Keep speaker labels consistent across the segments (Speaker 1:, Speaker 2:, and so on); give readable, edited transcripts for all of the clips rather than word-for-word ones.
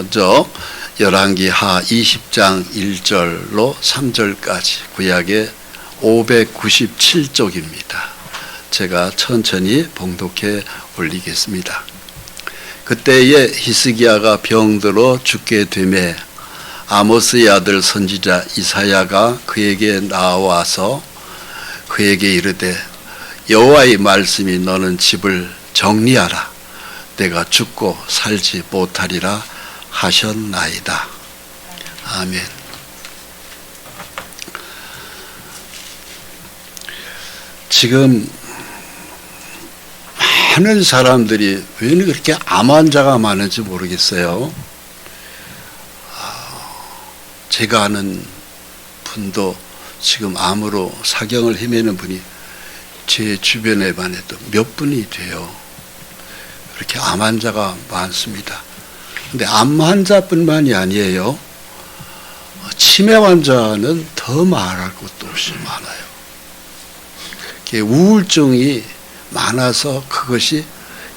Speaker 1: 먼저 열왕기하 20장 1절로 3절까지 구약의 597쪽입니다. 제가 천천히 봉독해 올리겠습니다. 그때에 히스기야가 병들어 죽게 되매 아모스의 아들 선지자 이사야가 그에게 나와서 그에게 이르되 여호와의 말씀이 너는 집을 정리하라. 내가 죽고 살지 못하리라 하셨나이다. 아멘. 지금 많은 사람들이 왜 그렇게 암 환자가 많은지 모르겠어요. 제가 아는 분도 지금 암으로 사경을 헤매는 분이 제 주변에만 해도 몇 분이 돼요. 그렇게 암 환자가 많습니다. 근데 암 환자뿐만이 아니에요. 치매 환자는 더 말할 것도 없이 많아요. 우울증이 많아서 그것이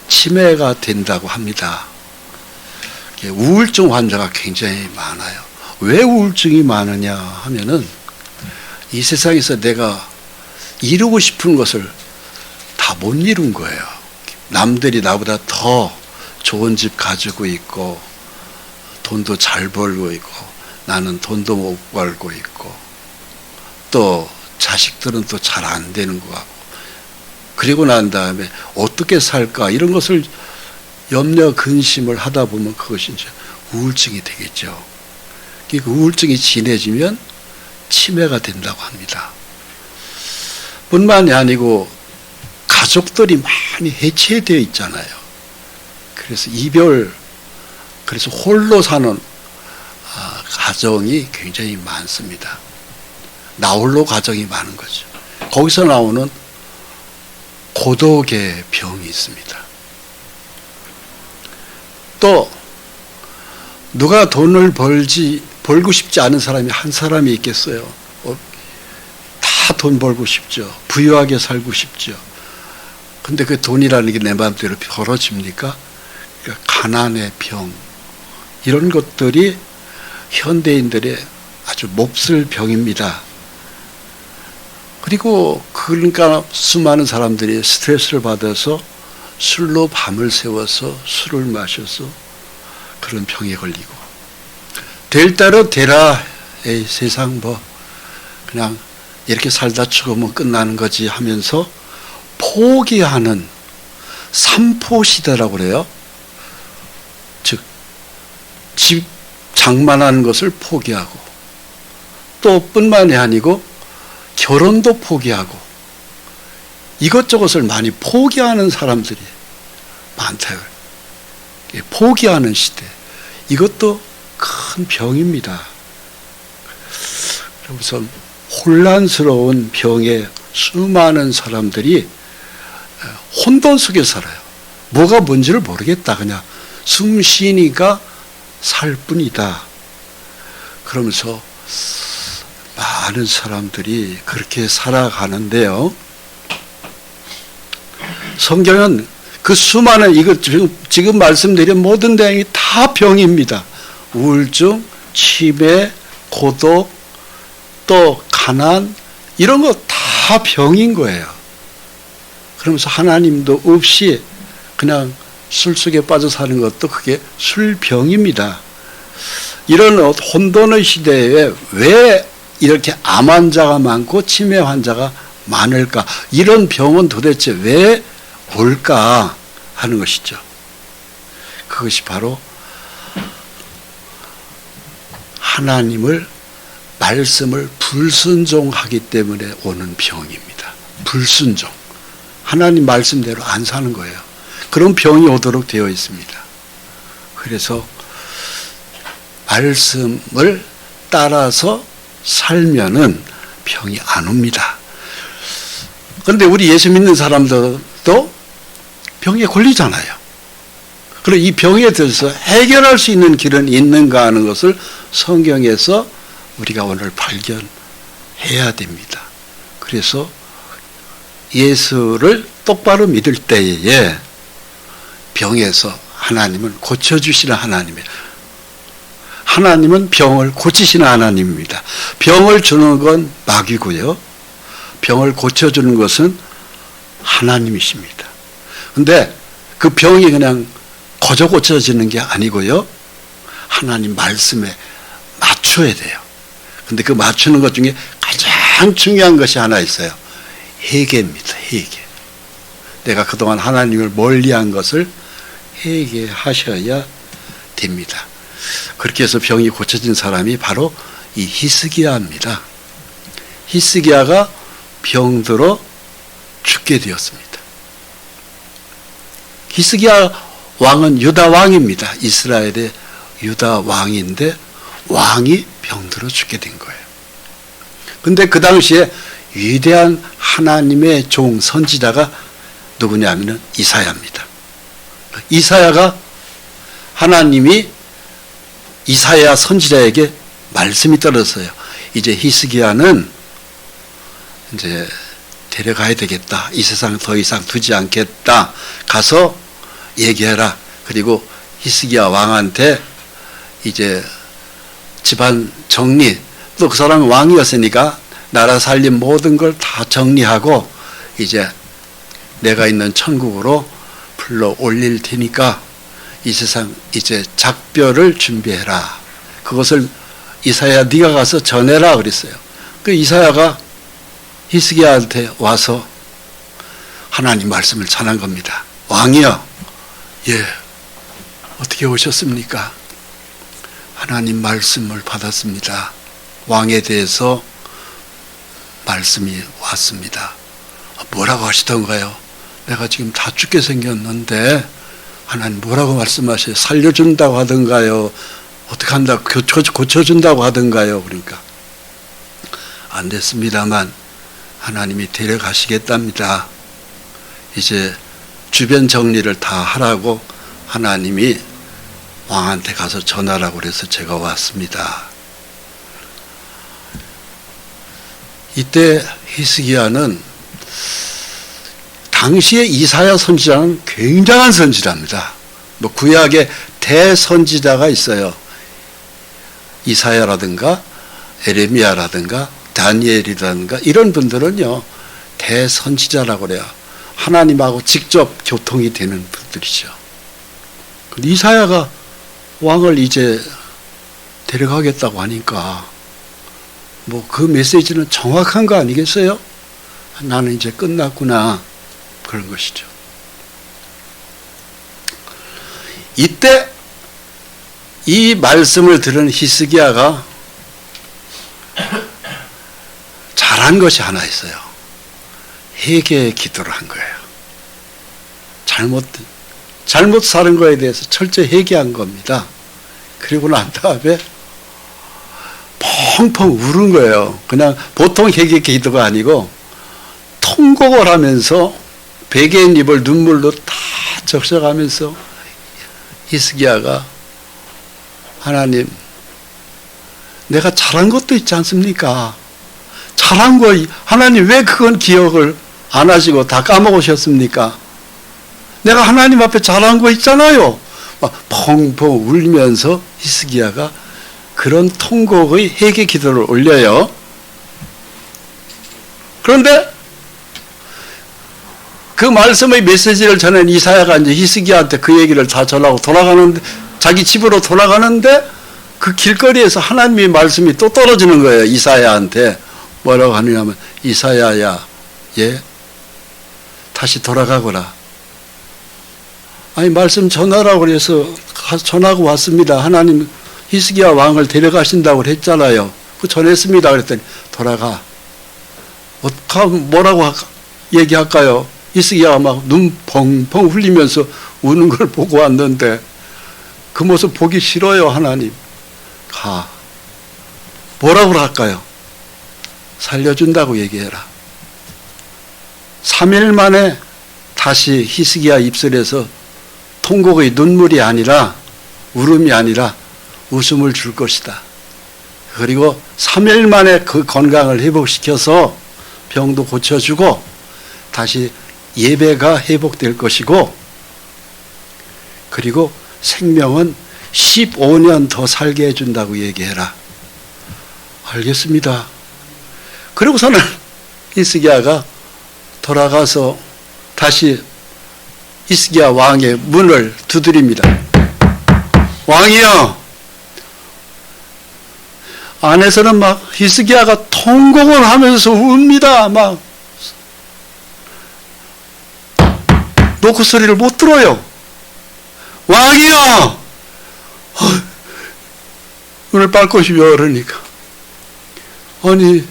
Speaker 1: 치매가 된다고 합니다. 우울증 환자가 굉장히 많아요. 왜 우울증이 많으냐 하면은 이 세상에서 내가 이루고 싶은 것을 다 못 이룬 거예요. 남들이 나보다 더 좋은 집 가지고 있고 돈도 잘 벌고 있고 나는 돈도 못 벌고 있고 또 자식들은 또 잘 안 되는 것 같고, 그리고 난 다음에 어떻게 살까 이런 것을 염려 근심을 하다 보면 그것이 이제 우울증이 되겠죠. 그 우울증이 진해지면 치매가 된다고 합니다. 뿐만이 아니고 가족들이 많이 해체되어 있잖아요. 그래서 그래서 홀로 사는 가정이 굉장히 많습니다. 나홀로 가정이 많은 거죠. 거기서 나오는 고독의 병이 있습니다. 또 누가 돈을 벌고 싶지 않은 사람이 한 사람이 있겠어요. 다 돈 벌고 싶죠. 부유하게 살고 싶죠. 근데 그 돈이라는 게 내 마음대로 벌어집니까? 그러니까 가난의 병, 이런 것들이 현대인들의 아주 몹쓸 병입니다. 그리고 그러니까 수많은 사람들이 스트레스를 받아서 술로 밤을 새워서 술을 마셔서 그런 병에 걸리고, 될 대로 되라, 에이 세상 뭐 그냥 이렇게 살다 죽으면 끝나는 거지 하면서 포기하는 삼포시대라고 그래요. 즉 집 장만하는 것을 포기하고, 또 뿐만이 아니고 결혼도 포기하고, 이것저것을 많이 포기하는 사람들이 많다요. 포기하는 시대, 이것도 큰 병입니다. 그래서 혼란스러운 병에 수많은 사람들이 혼돈 속에 살아요. 뭐가 뭔지를 모르겠다, 그냥 숨 쉬니까 살 뿐이다. 그러면서 많은 사람들이 그렇게 살아가는데요. 성경은 그 수많은, 이거 지금 말씀드린 모든 내용이 다 병입니다. 우울증, 치매, 고독, 또 가난, 이런 거 다 병인 거예요. 그러면서 하나님도 없이 그냥 술 속에 빠져 사는 것도 그게 술병입니다. 이런 혼돈의 시대에 왜 이렇게 암 환자가 많고 치매 환자가 많을까? 이런 병은 도대체 왜 올까 하는 것이죠. 그것이 바로 하나님을, 말씀을 불순종하기 때문에 오는 병입니다. 불순종. 하나님 말씀대로 안 사는 거예요. 그런 병이 오도록 되어 있습니다. 그래서 말씀을 따라서 살면은 병이 안 옵니다. 그런데 우리 예수 믿는 사람들도 병에 걸리잖아요. 그리고 이 병에 대해서 해결할 수 있는 길은 있는가 하는 것을 성경에서 우리가 오늘 발견해야 됩니다. 그래서 예수를 똑바로 믿을 때에 병에서 하나님은 고쳐주시는 하나님이에요. 하나님은 병을 고치시는 하나님입니다. 병을 주는 건 마귀고요. 병을 고쳐주는 것은 하나님이십니다. 근데 그 병이 그냥 거저 고쳐지는 게 아니고요. 하나님 말씀에 맞춰야 돼요. 근데 그 맞추는 것 중에 가장 중요한 것이 하나 있어요. 회개입니다. 회개. 내가 그동안 하나님을 멀리한 것을 회개하셔야 됩니다. 그렇게 해서 병이 고쳐진 사람이 바로 이 히스기야입니다. 히스기야가 병들어 죽게 되었습니다. 히스기야 왕은 유다 왕입니다. 이스라엘의 유다 왕인데 왕이 병들어 죽게 된 거예요. 근데 그 당시에 위대한 하나님의 종 선지자가 누구냐면은 이사야입니다. 이사야가 하나님이 이사야 선지자에게 말씀이 떨어졌어요. 이제 히스기야는 이제 데려가야 되겠다. 이 세상 더 이상 두지 않겠다. 가서 얘기해라. 그리고 히스기야 왕한테 이제 집안 정리, 또 그 사람은 왕이었으니까 나라 살림 모든 걸 다 정리하고 이제 내가 있는 천국으로 불러 올릴 테니까 이 세상 이제 작별을 준비해라. 그것을 이사야 네가 가서 전해라 그랬어요. 그 이사야가 히스기야한테 와서 하나님 말씀을 전한 겁니다. 왕이여, 예, 어떻게 오셨습니까? 하나님 말씀을 받았습니다. 왕에 대해서 말씀이 왔습니다. 뭐라고 하시던가요? 내가 지금 다 죽게 생겼는데 하나님 뭐라고 말씀하셔요? 살려준다고 하던가요? 어떻게 한다고 고쳐준다고 하던가요? 그러니까 안 됐습니다만 하나님이 데려가시겠답니다. 이제 주변 정리를 다 하라고 하나님이 왕한테 가서 전하라고 그래서 제가 왔습니다. 이때 히스기야는 당시에 이사야 선지자는 굉장한 선지자입니다. 뭐 구약에 대선지자가 있어요. 이사야라든가 에레미야라든가 다니엘이라든가 이런 분들은요 대선지자라고 그래요. 하나님하고 직접 교통이 되는 분들이죠. 이사야가 왕을 이제 데려가겠다고 하니까 뭐 그 메시지는 정확한 거 아니겠어요? 나는 이제 끝났구나, 그런 것이죠. 이때 이 말씀을 들은 히스기야가 잘한 것이 하나 있어요. 회개의 기도를 한 거예요. 잘못 사는 거에 대해서 철저히 회개한 겁니다. 그리고 난 다음에 펑펑 울은 거예요. 그냥 보통 회개 기도가 아니고 통곡을 하면서 베갯잎을 눈물로 다 적셔가면서 히스기야가 하나님, 내가 잘한 것도 있지 않습니까? 잘한 거 하나님 왜 그건 기억을 안 하시고 다 까먹으셨습니까? 내가 하나님 앞에 잘한 거 있잖아요. 막 펑펑 울면서 히스기야가 그런 통곡의 회개 기도를 올려요. 그런데 그 말씀의 메시지를 전한 이사야가 이제 히스기야한테 그 얘기를 다 전하고 돌아가는데, 자기 집으로 돌아가는데 그 길거리에서 하나님의 말씀이 또 떨어지는 거예요. 이사야한테 뭐라고 하느냐면, 이사야야, 예, 다시 돌아가거라. 아니 말씀 전하라고 그래서 전하고 왔습니다. 하나님 히스기야 왕을 데려가신다고 했잖아요. 그 전했습니다. 그랬더니 돌아가. 뭐라고 얘기할까요? 히스기야가 막 눈 펑펑 흘리면서 우는 걸 보고 왔는데 그 모습 보기 싫어요. 하나님 가. 뭐라고 할까요? 살려준다고 얘기해라. 3일 만에 다시 히스기야 입술에서 통곡의 눈물이 아니라, 울음이 아니라 웃음을 줄 것이다. 그리고 3일 만에 그 건강을 회복시켜서 병도 고쳐주고 다시 예배가 회복될 것이고, 그리고 생명은 15년 더 살게 해준다고 얘기해라. 알겠습니다. 그리고서는 히스기야가 돌아가서 다시 히스기야 왕의 문을 두드립니다. 왕이여! 안에서는 막 히스기야가 통곡을 하면서 웁니다. 막 노크 소리를 못 들어요. 왕이여! 눈을 빨 것이며 그러니까, 아니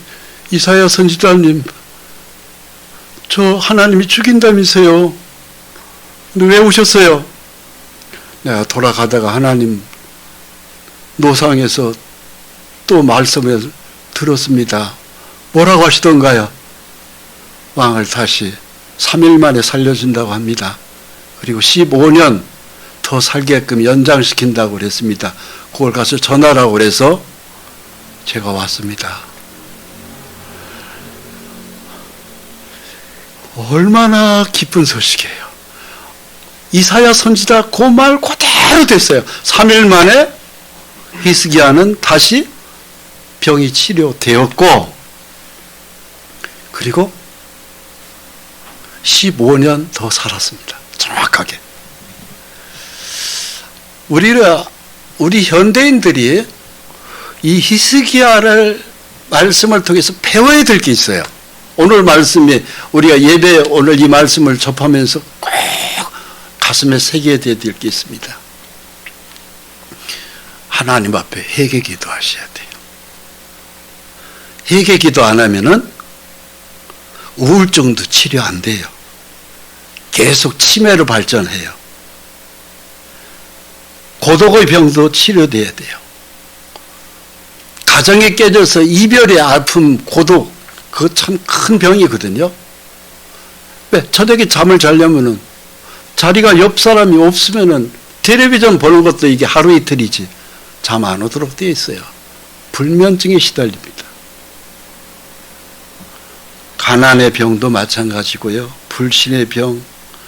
Speaker 1: 이사야 선지자님, 저 하나님이 죽인다면서요. 근데 왜 오셨어요? 내가 돌아가다가 하나님 노상에서 또 말씀을 들었습니다. 뭐라고 하시던가요? 왕을 다시 3일 만에 살려준다고 합니다. 그리고 15년 더 살게끔 연장시킨다고 그랬습니다. 그걸 가서 전하라고 그래서 제가 왔습니다. 얼마나 기쁜 소식이에요. 이사야 선지자 그 말 그대로 됐어요. 3일 만에 히스기야는 다시 병이 치료되었고, 그리고 15년 더 살았습니다. 정확하게. 우리 현대인들이 이 히스기야를 말씀을 통해서 배워야 될 게 있어요. 오늘 말씀이 우리가 예배 오늘 이 말씀을 접하면서 꼭 가슴에 새겨야 될 게 있습니다. 하나님 앞에 회개 기도하셔야 돼요. 회개 기도 안 하면은 우울증도 치료 안 돼요. 계속 치매로 발전해요. 고독의 병도 치료돼야 돼요. 가정에 깨져서 이별의 아픔, 고독, 그거 참 큰 병이거든요. 왜? 저녁에 잠을 자려면은 자리가 옆 사람이 없으면은 텔레비전 보는 것도 이게 하루 이틀이지 잠 안 오도록 되어 있어요. 불면증에 시달립니다. 가난의 병도 마찬가지고요. 불신의 병,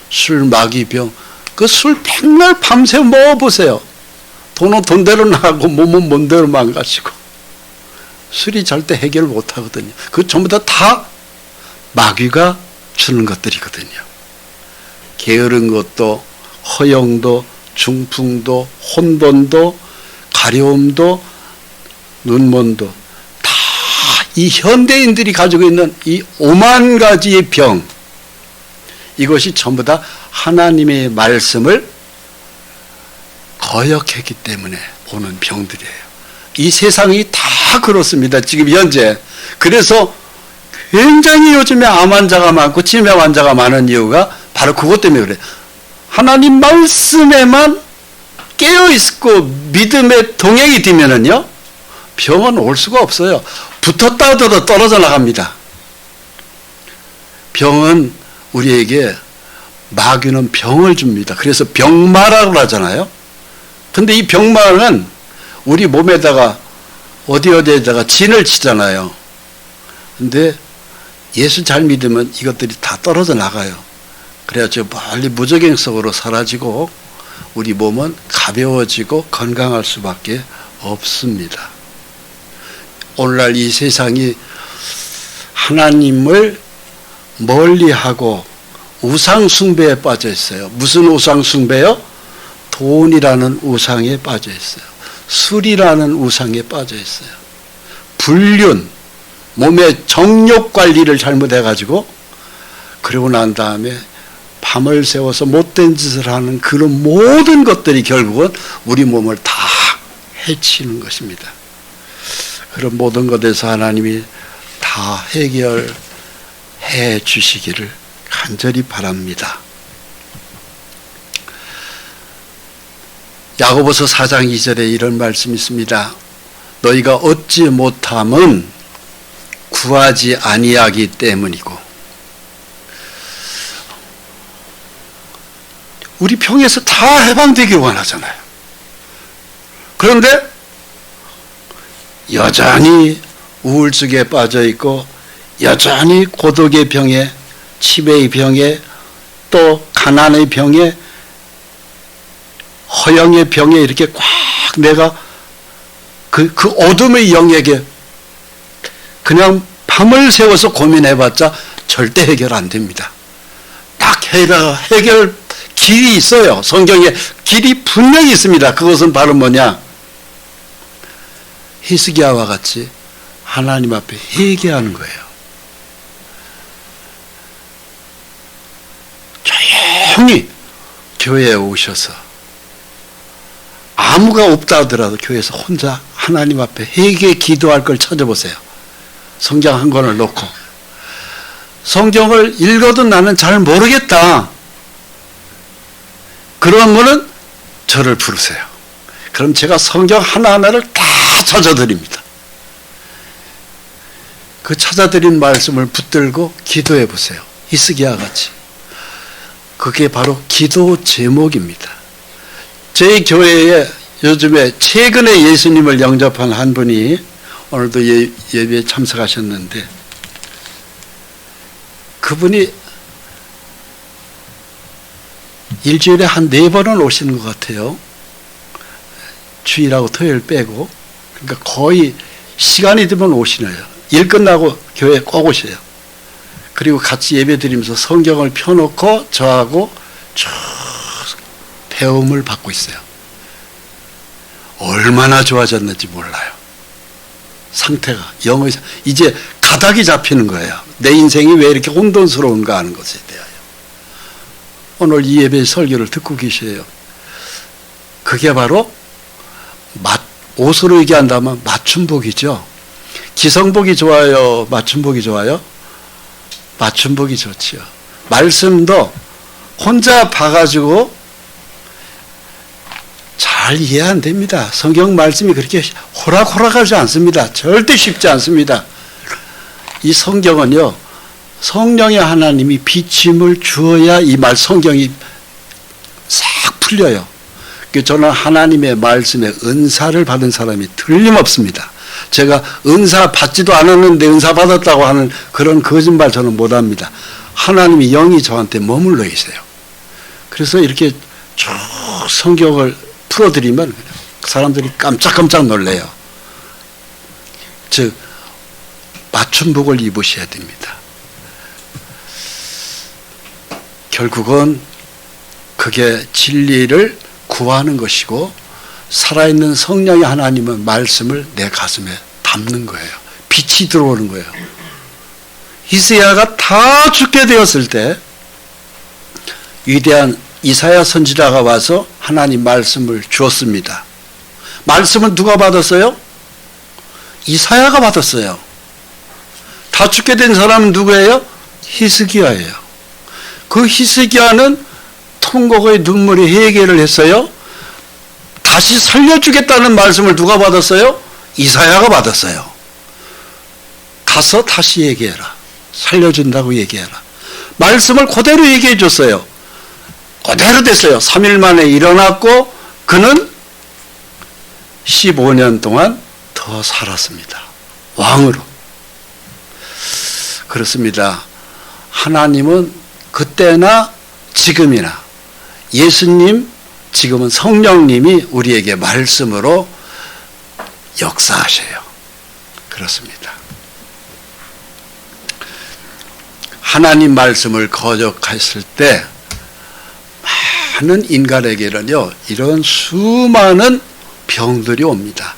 Speaker 1: 술 마귀 병, 그 술 백날 밤새 먹어보세요. 돈은 돈대로 나가고 몸은 몸대로 망가지고 술이 절대 해결 못하거든요. 그 전부 다 마귀가 주는 것들이거든요. 게으른 것도 허영도 중풍도 혼돈도 가려움도 눈먼도 다 이 현대인들이 가지고 있는 이 5만 가지의 병, 이것이 전부 다 하나님의 말씀을 거역했기 때문에 오는 병들이에요. 이 세상이 다 그렇습니다. 지금 현재. 그래서 굉장히 요즘에 암 환자가 많고 치매 환자가 많은 이유가 바로 그것 때문에 그래요. 하나님 말씀에만 깨어있고 믿음에 동행이 되면은요, 병은 올 수가 없어요. 붙었다 하더라도 떨어져 나갑니다. 병은 우리에게 마귀는 병을 줍니다. 그래서 병마라고 하잖아요. 근데 이 병마는 우리 몸에다가 어디에다가 진을 치잖아요. 근데 예수 잘 믿으면 이것들이 다 떨어져 나가요. 그래야지 빨리 무적행성으로 사라지고 우리 몸은 가벼워지고 건강할 수밖에 없습니다. 오늘날 이 세상이 하나님을 멀리하고 우상 숭배에 빠져 있어요. 무슨 우상 숭배요? 돈이라는 우상에 빠져 있어요. 술이라는 우상에 빠져 있어요. 불륜, 몸의 정욕 관리를 잘못해가지고 그러고 난 다음에 밤을 새워서 못된 짓을 하는 그런 모든 것들이 결국은 우리 몸을 다 해치는 것입니다. 그런 모든 것에서 하나님이 다 해결해 주시기를 간절히 바랍니다. 야고보서 4장 2절에 이런 말씀이 있습니다. 너희가 얻지 못함은 구하지 아니하기 때문이고. 우리 병에서 다 해방되기를 원하잖아요. 그런데 여전히 우울증에 빠져 있고 여전히 고독의 병에, 치매의 병에, 또 가난의 병에, 허영의 병에 이렇게 꽉 내가 그 어둠의 영역에 그냥 밤을 새워서 고민해봤자 절대 해결 안 됩니다. 딱 해결 길이 있어요. 성경에 길이 분명히 있습니다. 그것은 바로 뭐냐? 히스기야와 같이 하나님 앞에 회개하는 거예요. 조용히 교회에 오셔서 아무가 없다 하더라도 교회에서 혼자 하나님 앞에 회개 기도할 걸 찾아보세요. 성경 한 권을 놓고 성경을 읽어도 나는 잘 모르겠다. 그러면은 저를 부르세요. 그럼 제가 성경 하나하나를 다 찾아드립니다. 그 찾아드린 말씀을 붙들고 기도해 보세요. 히스기야 같이. 그게 바로 기도 제목입니다. 저희 교회에 요즘에 최근에 예수님을 영접한 한 분이 오늘도 예배에 참석하셨는데 그분이 일주일에 한 4번은 오시는 것 같아요. 주일하고 토요일 빼고. 그러니까 거의 시간이 되면 오시네요. 일 끝나고 교회에 꼭 오셔요. 그리고 같이 예배 드리면서 성경을 펴놓고 저하고 쭉 배움을 받고 있어요. 얼마나 좋아졌는지 몰라요. 상태가 이제 가닥이 잡히는 거예요. 내 인생이 왜 이렇게 혼돈스러운가 하는 것에 대하여. 오늘 이 예배 설교를 듣고 계세요. 그게 바로 옷으로 얘기한다면 맞춤복이죠. 기성복이 좋아요? 맞춤복이 좋아요? 맞춤복이 좋지요. 말씀도 혼자 봐가지고 잘 이해 안 됩니다. 성경 말씀이 그렇게 호락호락하지 않습니다. 절대 쉽지 않습니다. 이 성경은요, 성령의 하나님이 비침을 주어야 이 성경이 싹 풀려요. 저는 하나님의 말씀에 은사를 받은 사람이 틀림없습니다. 제가 은사 받지도 않았는데 은사 받았다고 하는 그런 거짓말 저는 못합니다. 하나님이 영이 저한테 머물러 있어요. 그래서 이렇게 쭉 성경을 풀어드리면 사람들이 깜짝깜짝 놀래요. 즉 맞춤복을 입으셔야 됩니다. 결국은 그게 진리를 구하는 것이고, 살아있는 성령의 하나님은 말씀을 내 가슴에 담는 거예요. 빛이 들어오는 거예요. 이사야가 다 죽게 되었을 때 위대한 이사야 선지자가 와서 하나님 말씀을 주었습니다. 말씀은 누가 받았어요? 이사야가 받았어요. 다 죽게 된 사람은 누구예요? 히스기야예요. 그 히스기야는 통곡의 눈물이 회개를 했어요. 다시 살려주겠다는 말씀을 누가 받았어요? 이사야가 받았어요. 가서 다시 얘기해라. 살려준다고 얘기해라. 말씀을 그대로 얘기해 줬어요. 그대로 됐어요. 3일 만에 일어났고 그는 15년 동안 더 살았습니다. 왕으로. 그렇습니다. 하나님은 그때나 지금이나 예수님, 지금은 성령님이 우리에게 말씀으로 역사하셔요. 그렇습니다. 하나님 말씀을 거역했을 때 많은 인간에게는요, 이런 수많은 병들이 옵니다.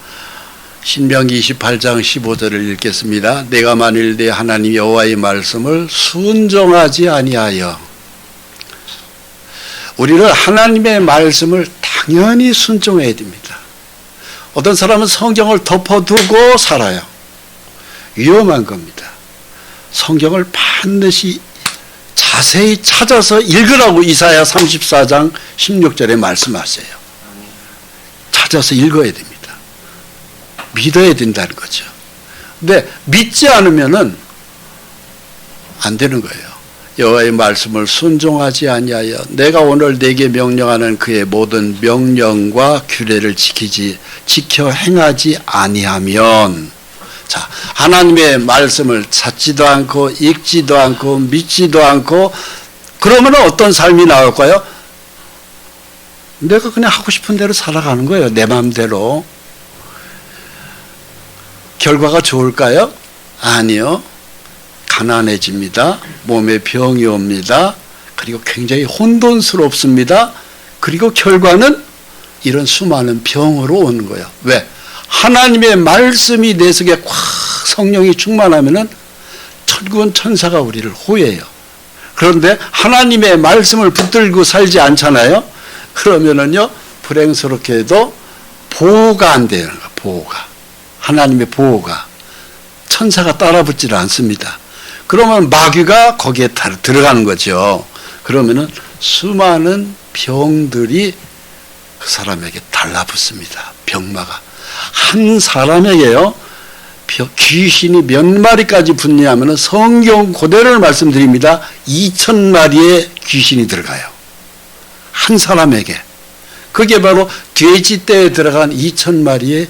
Speaker 1: 신명기 28장 15절을 읽겠습니다. 내가 만일 내 하나님 여호와의 말씀을 순종하지 아니하여. 우리는 하나님의 말씀을 당연히 순종해야 됩니다. 어떤 사람은 성경을 덮어두고 살아요. 위험한 겁니다. 성경을 반드시 자세히 찾아서 읽으라고 이사야 34장 16절에 말씀하세요. 찾아서 읽어야 됩니다. 믿어야 된다는 거죠. 근데 믿지 않으면은 안 되는 거예요. 여호와의 말씀을 순종하지 아니하여 내가 오늘 내게 명령하는 그의 모든 명령과 규례를 지켜 행하지 아니하면, 자, 하나님의 말씀을 찾지도 않고 읽지도 않고 믿지도 않고 그러면 어떤 삶이 나올까요? 내가 그냥 하고 싶은 대로 살아가는 거예요. 내 마음대로. 결과가 좋을까요? 아니요. 가난해집니다. 몸에 병이 옵니다. 그리고 굉장히 혼돈스럽습니다. 그리고 결과는 이런 수많은 병으로 오는 거예요. 왜? 하나님의 말씀이 내 속에 꽉 성령이 충만하면은 천군 천사가 우리를 호해요. 그런데 하나님의 말씀을 붙들고 살지 않잖아요. 그러면은요, 불행스럽게도 보호가 안 되는 거예요. 보호가. 하나님의 보호가. 천사가 따라붙지를 않습니다. 그러면 마귀가 거기에 들어가는 거죠. 그러면은 수많은 병들이 그 사람에게 달라붙습니다. 병마가. 한 사람에게요, 귀신이 몇 마리까지 붙냐면은 성경 그대로를 말씀드립니다. 2,000마리의 귀신이 들어가요. 한 사람에게. 그게 바로 돼지떼에 들어간 2,000마리의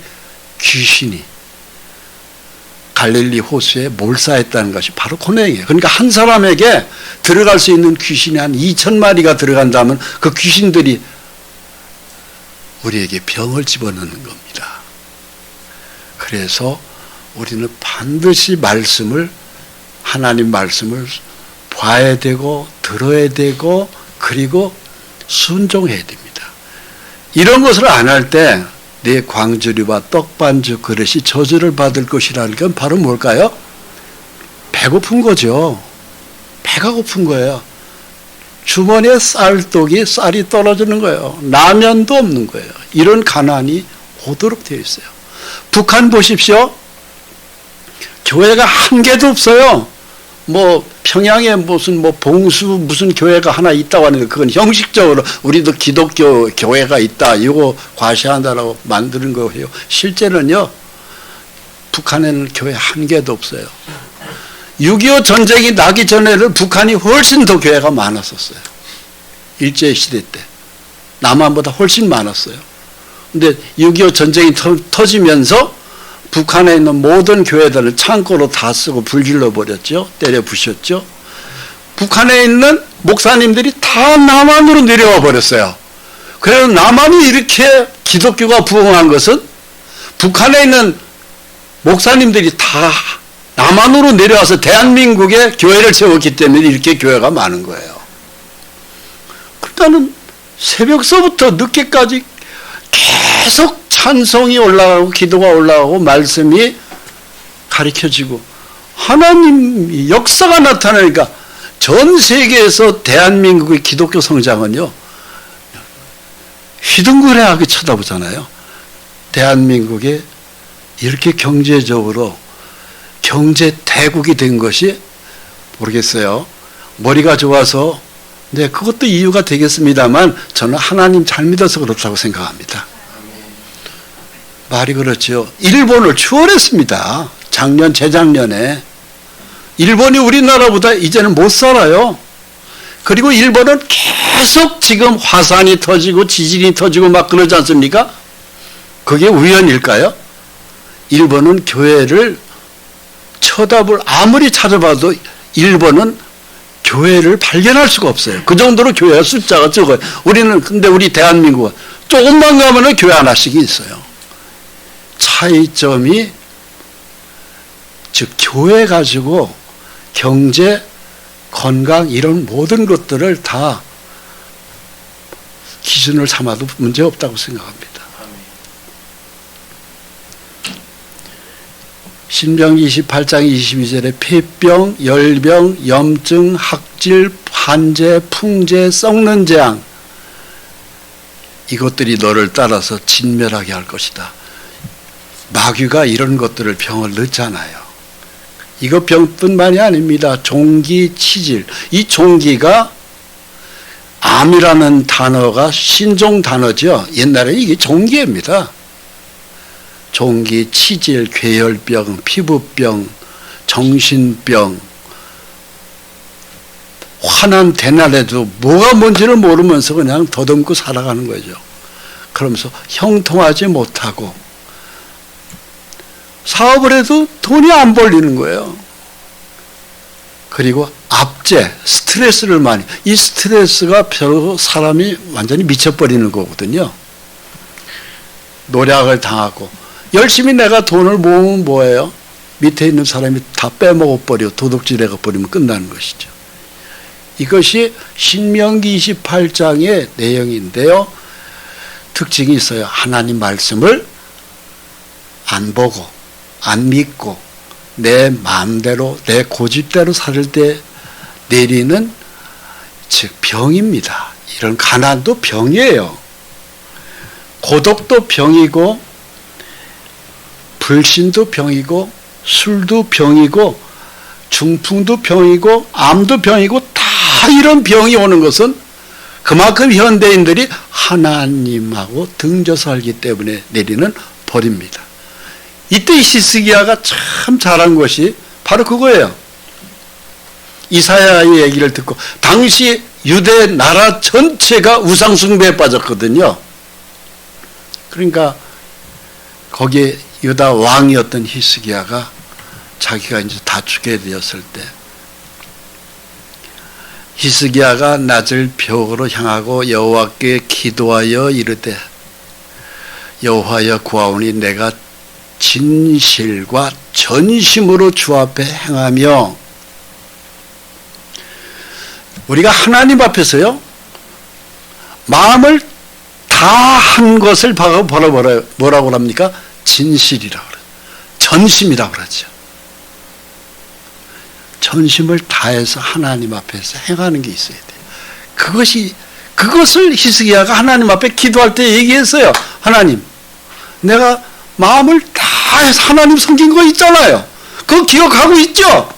Speaker 1: 귀신이 갈릴리 호수에 몰사했다는 것이 바로 그 내용이에요. 그러니까 한 사람에게 들어갈 수 있는 귀신이 한 2,000마리가 들어간다면 그 귀신들이 우리에게 병을 집어넣는 겁니다. 그래서 우리는 반드시 하나님 말씀을 봐야 되고 들어야 되고 그리고 순종해야 됩니다. 이런 것을 안 할 때 내 광주리와 떡반죽 그릇이 저주를 받을 것이라는 건 바로 뭘까요? 배고픈 거죠. 배가 고픈 거예요. 주머니에 쌀이 떨어지는 거예요. 라면도 없는 거예요. 이런 가난이 오도록 되어 있어요. 북한 보십시오. 교회가 한 개도 없어요. 평양에 무슨 봉수 무슨 교회가 하나 있다고 하는데 그건 형식적으로 우리도 기독교 교회가 있다. 이거 과시한다라고 만드는 거예요. 실제는요. 북한에는 교회 한 개도 없어요. 6.25 전쟁이 나기 전에는 북한이 훨씬 더 교회가 많았었어요. 일제시대 때. 남한보다 훨씬 많았어요. 근데 6.25 전쟁이 터지면서 북한에 있는 모든 교회들을 창고로 다 쓰고 불질러 버렸죠. 때려 부셨죠. 북한에 있는 목사님들이 다 남한으로 내려와 버렸어요. 그래서 남한이 이렇게 기독교가 부흥한 것은 북한에 있는 목사님들이 다 남한으로 내려와서 대한민국에 교회를 세웠기 때문에 이렇게 교회가 많은 거예요. 그러니까는 새벽서부터 늦게까지 계속 찬송이 올라가고 기도가 올라가고 말씀이 가르쳐지고 하나님 역사가 나타나니까 전 세계에서 대한민국의 기독교 성장은요 휘둥그레하게 쳐다보잖아요. 대한민국이 이렇게 경제적으로 경제 대국이 된 것이 모르겠어요. 머리가 좋아서 네, 그것도 이유가 되겠습니다만 저는 하나님 잘 믿어서 그렇다고 생각합니다. 말이 그렇죠. 일본을 추월했습니다. 재작년에. 일본이 우리나라보다 이제는 못 살아요. 그리고 일본은 계속 지금 화산이 터지고 지진이 터지고 막 그러지 않습니까? 그게 우연일까요? 일본은 교회를 아무리 찾아봐도 일본은 교회를 발견할 수가 없어요. 그 정도로 교회 숫자가 적어요. 근데 우리 대한민국은 조금만 가면은 교회 하나씩 있어요. 차이점이, 즉, 교회 가지고 경제, 건강, 이런 모든 것들을 다 기준을 삼아도 문제 없다고 생각합니다. 신명기 28장 22절에 폐병, 열병, 염증, 학질, 환제, 풍제, 썩는 재앙 이것들이 너를 따라서 진멸하게 할 것이다. 마귀가 이런 것들을 병을 넣잖아요. 이거 병뿐만이 아닙니다. 종기, 치질. 이 종기가 암이라는 단어가 신종 단어죠. 옛날에 이게 종기입니다. 종기, 치질, 괴혈병, 피부병, 정신병, 화난 대낮에도 뭐가 뭔지를 모르면서 그냥 더듬고 살아가는 거죠. 그러면서 형통하지 못하고 사업을 해도 돈이 안 벌리는 거예요. 그리고 압제, 스트레스를 이 스트레스가 별로 사람이 완전히 미쳐버리는 거거든요. 노력을 당하고 열심히 내가 돈을 모으면 뭐예요? 밑에 있는 사람이 다 빼먹어버려 도둑질해버리면 끝나는 것이죠. 이것이 신명기 28장의 내용인데요. 특징이 있어요. 하나님 말씀을 안 보고 안 믿고 내 마음대로 내 고집대로 살 때 내리는 즉 병입니다. 이런 가난도 병이에요. 고독도 병이고 불신도 병이고 술도 병이고 중풍도 병이고 암도 병이고 다 이런 병이 오는 것은 그만큼 현대인들이 하나님하고 등져 살기 때문에 내리는 벌입니다. 이때 히스기야가 참 잘한 것이 바로 그거예요. 이사야의 얘기를 듣고 당시 유대 나라 전체가 우상숭배에 빠졌거든요. 그러니까 거기에 유다 왕이었던 히스기야가 자기가 이제 다투게 되었을 때 히스기야가 낮을 벽으로 향하고 여호와께 기도하여 이르되 여호와여 구하오니 내가 진실과 전심으로 주 앞에 행하며 우리가 하나님 앞에서요 마음을 다 한 것을 뭐라고 합니까? 진실이라고 그래요. 전심이라고 그러죠. 전심을 다해서 하나님 앞에서 행하는 게 있어야 돼요. 그것을 히스기야가 하나님 앞에 기도할 때 얘기했어요. 하나님, 내가 마음을 다해서 하나님 섬긴 거 있잖아요. 그거 기억하고 있죠?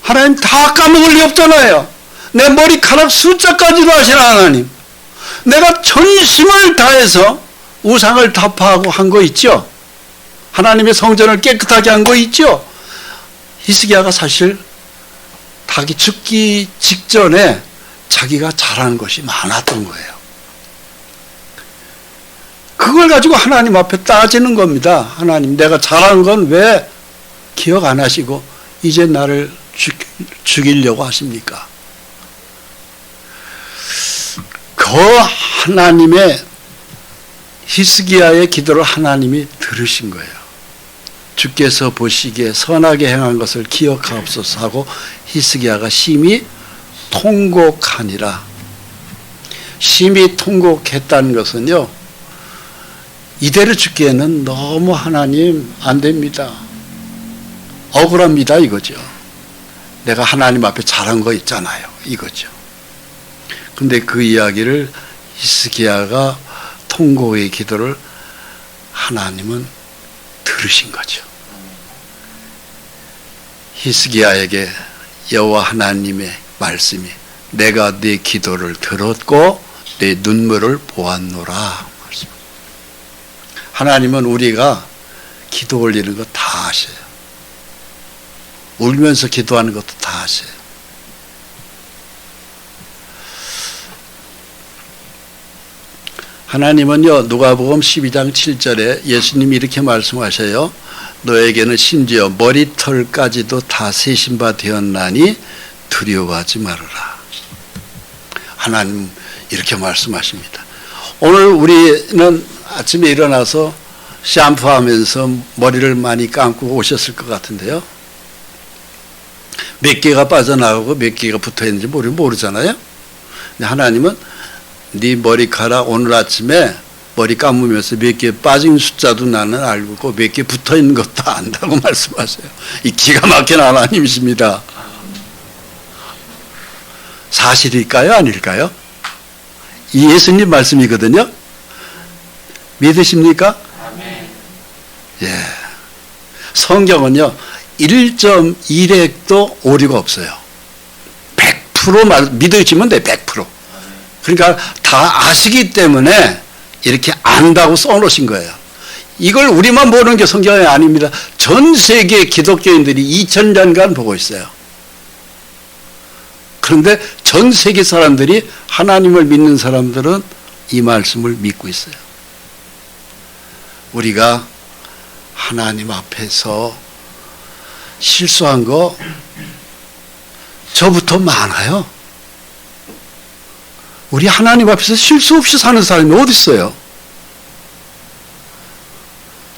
Speaker 1: 하나님 다 까먹을 리 없잖아요. 내 머리카락 숫자까지도 아시는 하나님. 내가 전심을 다해서 우상을 타파하고 한 거 있죠? 하나님의 성전을 깨끗하게 한 거 있죠? 히스기야가 사실 자기 죽기 직전에 자기가 잘한 것이 많았던 거예요. 그걸 가지고 하나님 앞에 따지는 겁니다. 하나님, 내가 잘한 건 왜 기억 안 하시고 이제 나를 죽이려고 하십니까? 그 하나님의 히스기야의 기도를 하나님이 들으신 거예요. 주께서 보시기에 선하게 행한 것을 기억하옵소서 하고 히스기야가 심히 통곡하니라. 심히 통곡했다는 것은요, 이대로 죽기에는 너무 하나님 안 됩니다. 억울합니다 이거죠. 내가 하나님 앞에 잘한 거 있잖아요 이거죠. 근데 그 이야기를 히스기야가 통곡의 기도를 하나님은 들으신 거죠. 히스기야에게 여호와 하나님의 말씀이 내가 네 기도를 들었고 네 눈물을 보았노라. 하나님은 우리가 기도 올리는 거 다 아셔요. 울면서 기도하는 것도 다 아셔요. 하나님은요, 누가복음 12장 7절에 예수님이 이렇게 말씀하셔요. 너에게는 심지어 머리털까지도 다 세신 바 되었나니 두려워하지 말아라. 하나님 이렇게 말씀하십니다. 오늘 우리는 아침에 일어나서 샴푸하면서 머리를 많이 감고 오셨을 것 같은데요. 몇 개가 빠져나가고 몇 개가 붙어있는지 모르잖아요. 근데 하나님은 네 머리카락 오늘 아침에 머리 감으면서 몇 개 빠진 숫자도 나는 알고 몇 개 붙어있는 것도 안다고 말씀하세요. 이 기가 막힌 하나님이십니다. 사실일까요? 아닐까요? 이 예수님 말씀이거든요. 믿으십니까? 예. 성경은요, 1.1핵도 오류가 없어요. 100% 믿으시면 돼, 100%. 그러니까 다 아시기 때문에 이렇게 안다고 써놓으신 거예요. 이걸 우리만 보는 게 성경이 아닙니다. 전 세계 기독교인들이 2000년간 보고 있어요. 그런데 전 세계 사람들이 하나님을 믿는 사람들은 이 말씀을 믿고 있어요. 우리가 하나님 앞에서 실수한 거 저부터 많아요. 우리 하나님 앞에서 실수 없이 사는 사람이 어디 있어요?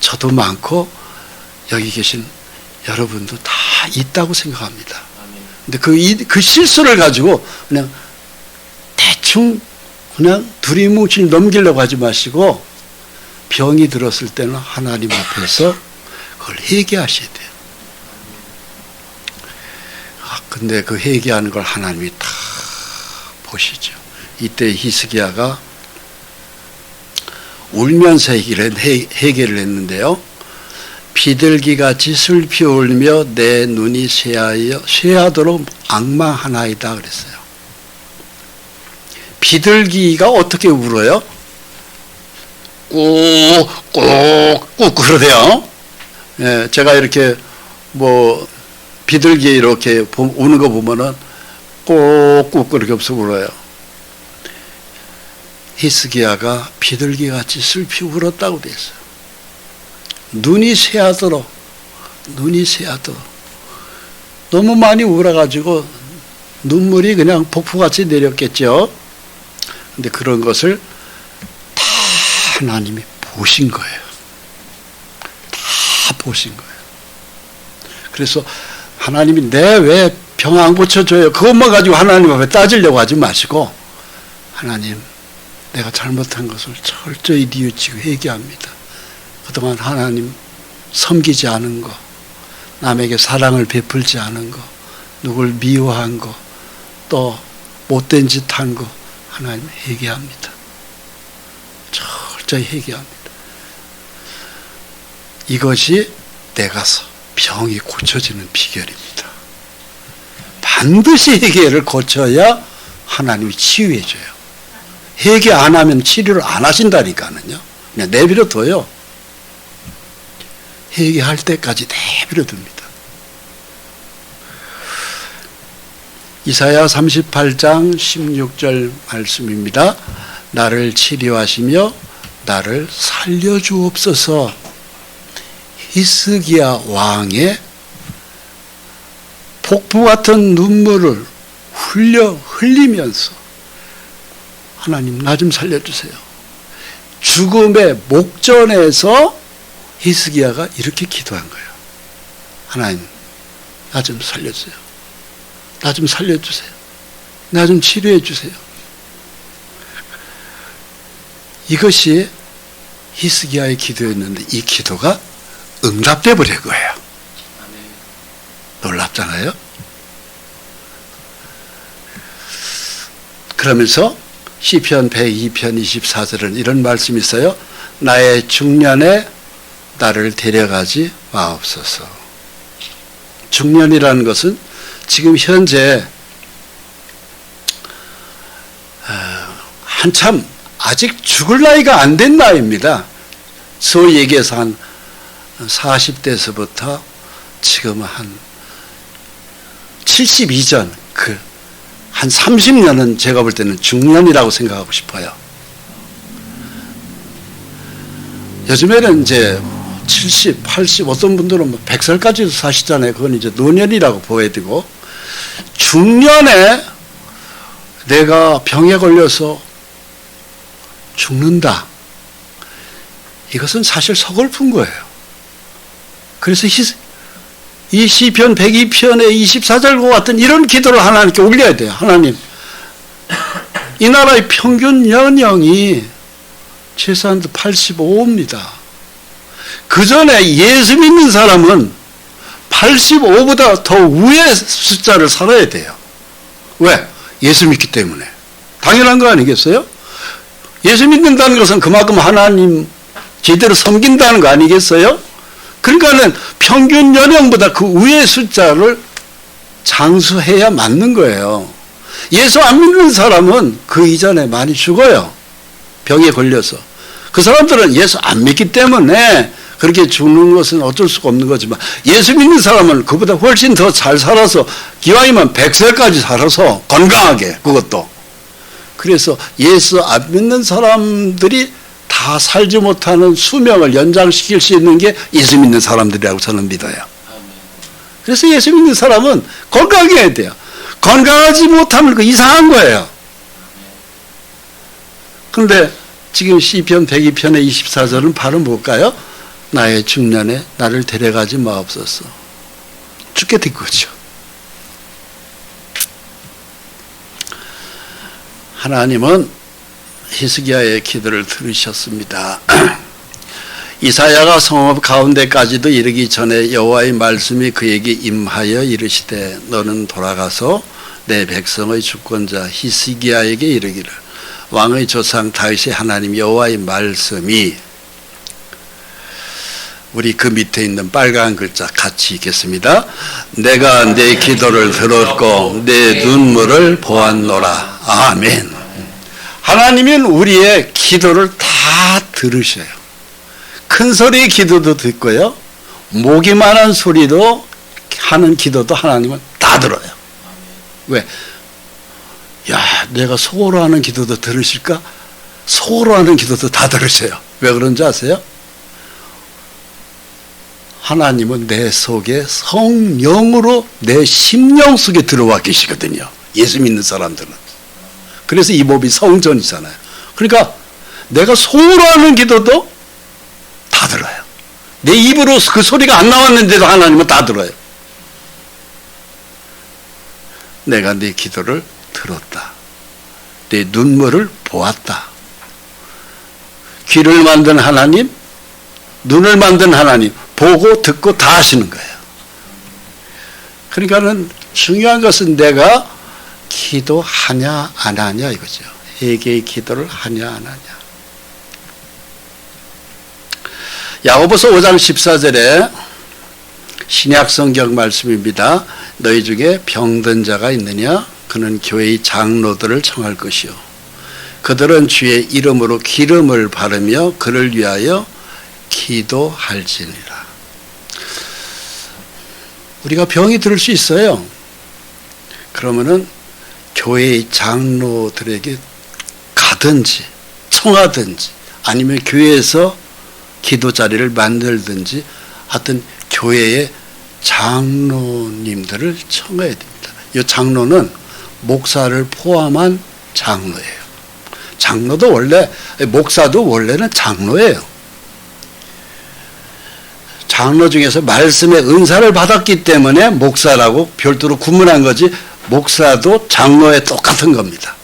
Speaker 1: 저도 많고 여기 계신 여러분도 다 있다고 생각합니다. 근데 그 실수를 가지고 그냥 대충 그냥 두리뭉실 넘기려고 하지 마시고 병이 들었을 때는 하나님 앞에서 그걸 회개하셔야 돼요. 근데 그 회개하는 걸 하나님이 다 보시죠. 이때 히스기야가 울면서 회개를 했는데요. 비둘기같이 슬피 울며 내 눈이 쇠하도록 앙망하나이다 그랬어요. 비둘기가 어떻게 울어요? 꾹꾹꾹 그러대요. 예, 제가 이렇게 비둘기 이렇게 우는 거 보면은 꾹꾹 그렇게 없어 울어요. 히스기야가 비둘기같이 슬피 울었다고 돼 있어요. 눈이 새하도록 너무 많이 울어가지고 눈물이 그냥 폭포같이 내렸겠죠. 근데 그런 것을 다 하나님이 보신 거예요. 다 보신 거예요. 그래서 하나님이 내 왜 병 안 고쳐줘요? 그것만 가지고 하나님 앞에 따지려고 하지 마시고 하나님 내가 잘못한 것을 철저히 뉘우치고 회개합니다. 그동안 하나님 섬기지 않은 거 남에게 사랑을 베풀지 않은 거, 누굴 미워한 거, 또 못된 짓 한 거 하나님 회개합니다. 철저히 회개합니다. 이것이 내가서 병이 고쳐지는 비결입니다. 반드시 회개를 거쳐야 하나님이 치유해 줘요. 회개 안 하면 치료를 안 하신다니까는요. 그냥 내버려 둬요. 회개할 때까지 내버려 둡니다. 이사야 38장 16절 말씀입니다. 나를 치료하시며 나를 살려주옵소서. 히스기야 왕의 폭풍 같은 눈물을 흘리면서 하나님 나 좀 살려주세요. 죽음의 목전에서 히스기야가 이렇게 기도한 거예요. 하나님 나 좀 살려주세요. 나 좀 살려주세요. 나 좀 치료해 주세요. 이것이 히스기야의 기도였는데 이 기도가 응답돼 버린 거예요. 놀랍잖아요. 그러면서 시편 102편 24절은 이런 말씀이 있어요. 나의 중년에 나를 데려가지 마옵소서. 중년이라는 것은 지금 현재 한참 아직 죽을 나이가 안 된 나이입니다. 소위 얘기해서 한 40대에서부터 지금 한 70 이전 한 30년은 제가 볼 때는 중년이라고 생각하고 싶어요. 요즘에는 이제 70, 80, 어떤 분들은 100살까지도 사시잖아요. 그건 이제 노년이라고 보여야 되고, 중년에 내가 병에 걸려서 죽는다. 이것은 사실 서글픈 거예요. 그래서 이 시편 102편의 24절과 같은 이런 기도를 하나님께 올려야 돼요. 하나님, 이 나라의 평균 연령이 최소한 85입니다. 그 전에 예수 믿는 사람은 85보다 더 위의 숫자를 살아야 돼요. 왜? 예수 믿기 때문에. 당연한 거 아니겠어요? 예수 믿는다는 것은 그만큼 하나님 제대로 섬긴다는 거 아니겠어요? 그러니까는 평균 연령보다 그 위의 숫자를 장수해야 맞는 거예요. 예수 안 믿는 사람은 그 이전에 많이 죽어요. 병에 걸려서. 그 사람들은 예수 안 믿기 때문에 그렇게 죽는 것은 어쩔 수가 없는 거지만, 예수 믿는 사람은 그보다 훨씬 더 잘 살아서 기왕이면 100세까지 살아서 건강하게, 그것도. 그래서 예수 안 믿는 사람들이 다 살지 못하는 수명을 연장시킬 수 있는 게 예수 믿는 사람들이라고 저는 믿어요. 그래서 예수 믿는 사람은 건강해야 돼요. 건강하지 못하면 그 이상한 거예요. 그런데 지금 시편 102편의 24절은 바로 뭘까요? 나의 중년에 나를 데려가지 마옵소서. 죽게 된 거죠. 하나님은 히스기야의 기도를 들으셨습니다. 이사야가 성읍 가운데까지도 이르기 전에 여호와의 말씀이 그에게 임하여 이르시되 너는 돌아가서 내 백성의 주권자 히스기야에게 이르기를 왕의 조상 다윗의 하나님 여호와의 말씀이, 우리 그 밑에 있는 빨간 글자 같이 읽겠습니다. 내가 내 기도를 들었고 내 눈물을 보았노라. 아멘. 하나님은 우리의 기도를 다 들으셔요. 큰 소리의 기도도 듣고요, 목이만한 소리도 하는 기도도 하나님은 다 들어요. 왜? 야, 내가 속으로 하는 기도도 들으실까? 속으로 하는 기도도 다 들으세요. 왜 그런지 아세요? 하나님은 내 속에 성령으로 내 심령 속에 들어와 계시거든요. 예수 믿는 사람들은. 그래서 이 몸이 성전이잖아요. 그러니까 내가 속으로 하는 기도도 다 들어요. 내 입으로 그 소리가 안 나왔는데도 하나님은 다 들어요. 내가 네 기도를 들었다. 내 눈물을 보았다. 귀를 만든 하나님, 눈을 만든 하나님, 보고 듣고 다 하시는 거예요. 그러니까는 중요한 것은 내가 기도하냐 안 하냐 이거죠. 회개의 기도를 하냐 안 하냐. 야고보서 5장 14절에 신약 성경 말씀입니다. 너희 중에 병든 자가 있느냐? 그는 교회의 장로들을 청할 것이요. 그들은 주의 이름으로 기름을 바르며 그를 위하여 기도할지니라. 우리가 병이 들을 수 있어요. 그러면은 교회의 장로들에게 가든지 청하든지 아니면 교회에서 기도 자리를 만들든지 하여튼 교회의 장로님들을 청해야 됩니다. 이 장로는 목사를 포함한 장로예요. 장로도 원래, 목사도 원래는 장로예요. 장로 중에서 말씀의 은사를 받았기 때문에 목사라고 별도로 구분한 거지, 목사도 장로에 똑같은 겁니다.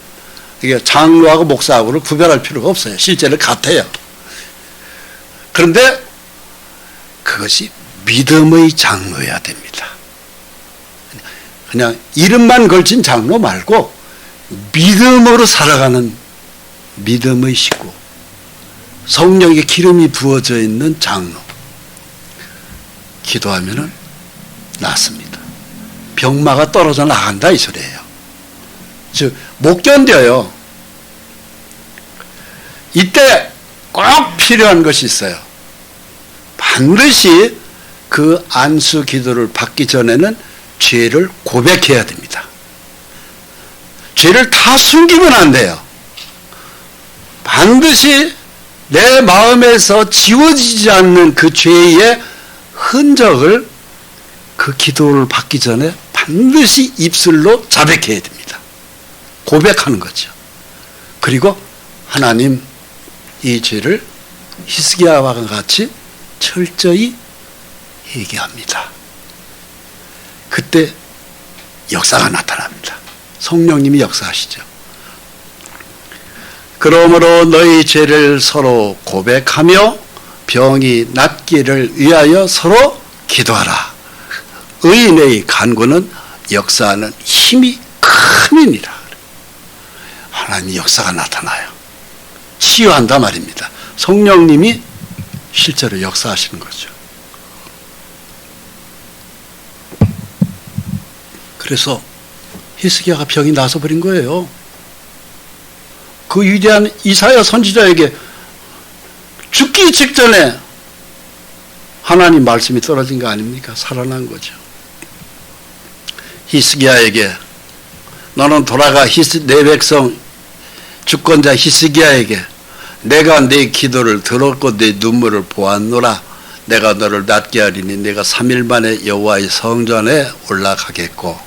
Speaker 1: 이게 장로하고 목사하고를 구별할 필요가 없어요. 실제로 같아요. 그런데 그것이 믿음의 장로여야 됩니다. 그냥 이름만 걸친 장로 말고 믿음으로 살아가는 믿음의 식구, 성령의 기름이 부어져 있는 장로. 기도하면은 낫습니다. 병마가 떨어져 나간다 이 소리예요. 즉 못 견뎌요. 이때 꼭 필요한 것이 있어요. 반드시 그 안수 기도를 받기 전에는 죄를 고백해야 됩니다. 죄를 다 숨기면 안 돼요. 반드시 내 마음에서 지워지지 않는 그 죄의 흔적을 그 기도를 받기 전에 반드시 입술로 자백해야 됩니다. 고백하는 거죠. 그리고 하나님, 이 죄를 히스기야와 같이 철저히 회개합니다. 그때 역사가 나타납니다. 성령님이 역사하시죠. 그러므로 너희 죄를 서로 고백하며 병이 낫기를 위하여 서로 기도하라. 의인의 간구는 역사하는 힘이 큼이니라. 하나님의 역사가 나타나요. 치유한다 말입니다. 성령님이 실제로 역사하시는 거죠. 그래서 히스기야가 병이 나서 버린 거예요. 그 위대한 이사야 선지자에게 죽기 직전에 하나님 말씀이 떨어진 거 아닙니까? 살아난 거죠. 히스기야에게 너는 돌아가 내 백성 주권자 히스기야에게 내가 네 기도를 들었고 네 눈물을 보았노라. 내가 너를 낫게 하리니 내가 3일 만에 여호와의 성전에 올라가겠고.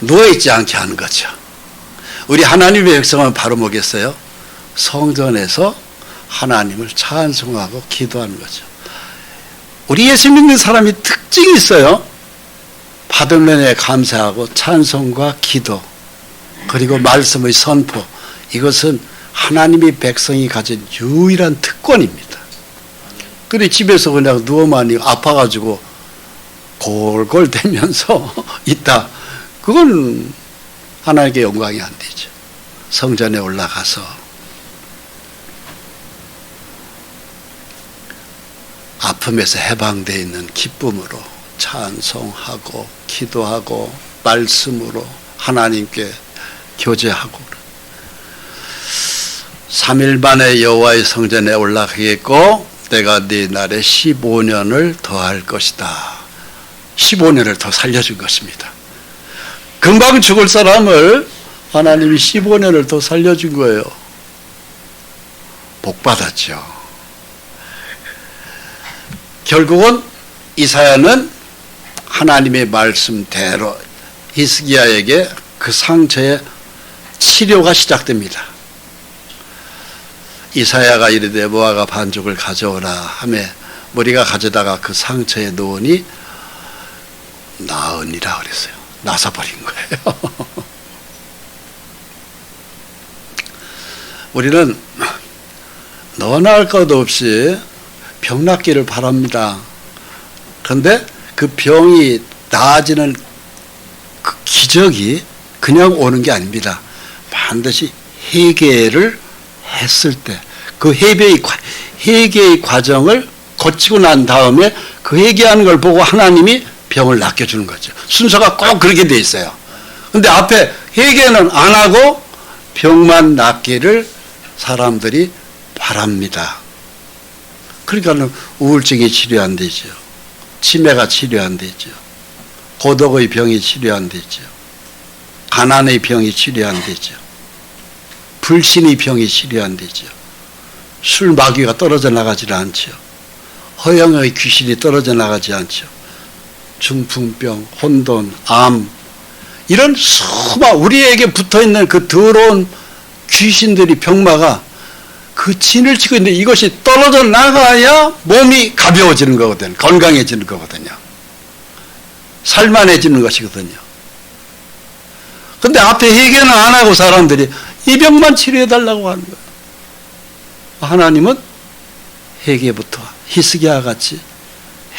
Speaker 1: 누워있지 않게 하는 거죠. 우리 하나님의 백성은 바로 뭐겠어요? 성전에서 하나님을 찬송하고 기도하는 거죠. 우리 예수 믿는 사람이 특징이 있어요. 받은 은혜에 감사하고 찬송과 기도, 그리고 말씀의 선포. 이것은 하나님의 백성이 가진 유일한 특권입니다. 그래 집에서 그냥 누워만 아파가지고 골골대면서 있다. 그건 하나님께 영광이 안 되죠. 성전에 올라가서 아픔에서 해방되어 있는 기쁨으로 찬송하고 기도하고 말씀으로 하나님께 교제하고 3일 만에 여호와의 성전에 올라가겠고 내가 네 날에 15년을 더할 것이다. 15년을 더 살려준 것입니다. 금방 죽을 사람을 하나님이 15년을 더 살려준 거예요. 복 받았죠. 결국은 이사야는 하나님의 말씀대로 히스기야에게 그 상처의 치료가 시작됩니다. 이사야가 이르되 모아가 반죽을 가져오라 하매 머리가 가져다가 그 상처에 놓으니 나으니라 그랬어요. 나서 버린 거예요. 우리는 너나 할 것 없이 병 낫기를 바랍니다. 그런데 그 병이 나아지는 그 기적이 그냥 오는 게 아닙니다. 반드시 회개를 했을 때 그 회개의 과정을 거치고 난 다음에 그 회개하는 걸 보고 하나님이 병을 낚여주는 거죠. 순서가 꼭 그렇게 돼 있어요. 근데 앞에 회개는 안 하고 병만 낫기를 사람들이 바랍니다. 그러니까 우울증이 치료 안 되죠. 치매가 치료 안 되죠. 고독의 병이 치료 안 되죠. 가난의 병이 치료 안 되죠. 불신의 병이 치료 안 되죠. 술 마귀가 떨어져 나가지 않죠. 허영의 귀신이 떨어져 나가지 않죠. 중풍병, 혼돈, 암 이런 수많은 우리에게 붙어있는 그 더러운 귀신들이 병마가 그 진을 치고 있는데 이것이 떨어져 나가야 몸이 가벼워지는 거거든요. 건강해지는 거거든요. 살만해지는 것이거든요. 근데 앞에 회개는 안 하고 사람들이 이 병만 치료해달라고 하는 거예요. 하나님은 회개부터 히스기야와 같이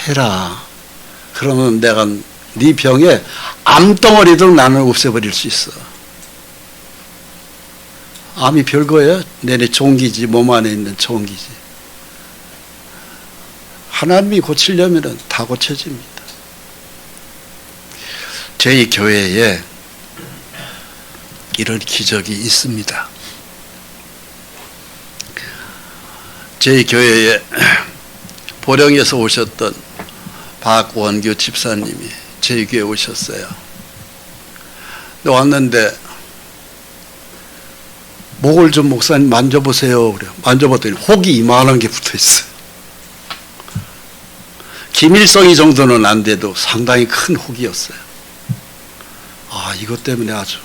Speaker 1: 해라. 그러면 내가 네 병에 암덩어리도 나는 없애버릴 수 있어. 암이 별거예요. 내내 종기지, 몸 안에 있는 종기지. 하나님이 고치려면 다 고쳐집니다. 저희 교회에 이런 기적이 있습니다. 저희 교회에 보령에서 오셨던 박원규 집사님이 저희 교회에 오셨어요. 왔는데 목을 좀 목사님 만져보세요. 그래요. 만져봤더니 혹이 이만한 게 붙어있어요. 기밀성이 정도는 안 돼도 상당히 큰 혹이었어요. 아, 이것 때문에 아주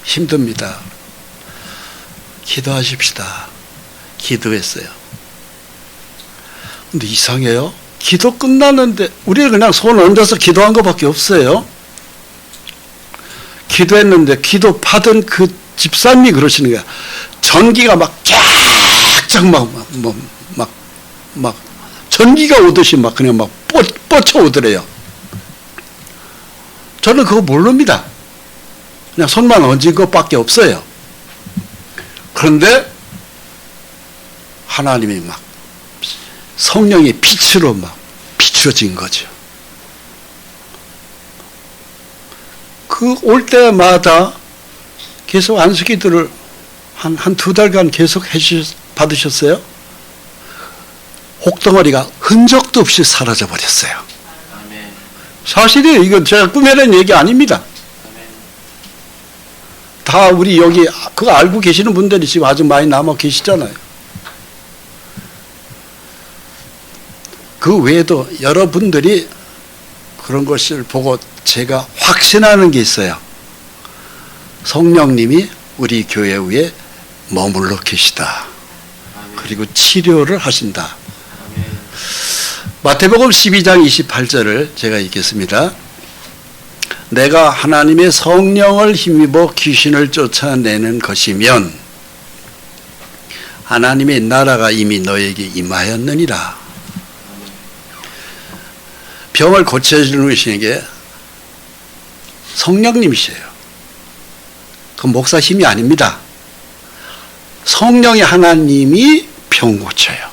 Speaker 1: 힘듭니다. 기도하십시다. 기도했어요. 근데 이상해요. 기도 끝났는데 우리는 그냥 손 얹어서 기도한 것밖에 없어요. 기도했는데 기도 받은 그 집사님이 그러시는 거야. 전기가 막 쫙쫙 막 전기가 오듯이 막 그냥 막 뻗쳐 오더래요. 저는 그거 모릅니다. 그냥 손만 얹은 것밖에 없어요. 그런데 하나님이 막 성령의 빛으로 막 비춰진 거죠. 그 올 때마다 계속 안수기도를 한 2달간 계속 받으셨어요. 혹덩어리가 흔적도 없이 사라져 버렸어요. 사실이에요. 이건 제가 꾸며낸 얘기 아닙니다. 다 우리 여기 그거 알고 계시는 분들이 지금 아주 많이 남아 계시잖아요. 그 외에도 여러분들이 그런 것을 보고 제가 확신하는 게 있어요. 성령님이 우리 교회 위에 머물러 계시다. 그리고 치료를 하신다. 마태복음 12장 28절을 제가 읽겠습니다. 내가 하나님의 성령을 힘입어 귀신을 쫓아내는 것이면 하나님의 나라가 이미 너에게 임하였느니라. 병을 고쳐주는 것이 성령님이세요. 그 목사 힘이 아닙니다. 성령의 하나님이 병 고쳐요.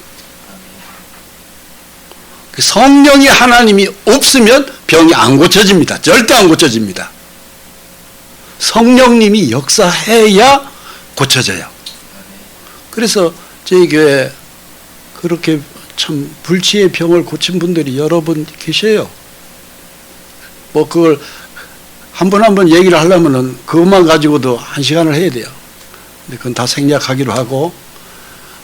Speaker 1: 성령이 하나님이 없으면 병이 안 고쳐집니다. 절대 안 고쳐집니다. 성령님이 역사해야 고쳐져요. 그래서 저희 교회 그렇게 참 불치의 병을 고친 분들이 여러 분 계셔요. 뭐 그걸 한 번 한 번 얘기를 하려면은 그것만 가지고도 1시간을 해야 돼요. 근데 그건 다 생략하기로 하고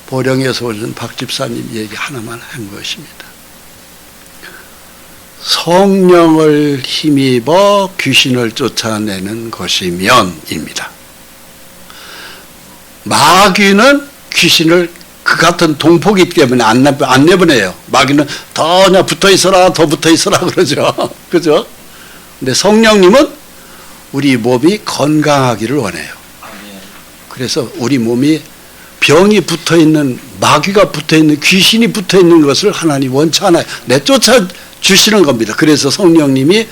Speaker 1: 보령에서 오신 박 집사님 얘기 하나만 한 것입니다. 성령을 힘입어 귀신을 쫓아내는 것이면입니다. 마귀는 귀신을 그 같은 동포기 때문에 안 내보내요. 마귀는 더 그냥 붙어 있어라, 더 붙어 있어라 그러죠. 그죠? 근데 성령님은 우리 몸이 건강하기를 원해요. 그래서 우리 몸이 병이 붙어 있는, 마귀가 붙어 있는, 귀신이 붙어 있는 것을 하나님 원치 않아요. 내쫓아 주시는 겁니다. 그래서 성령님이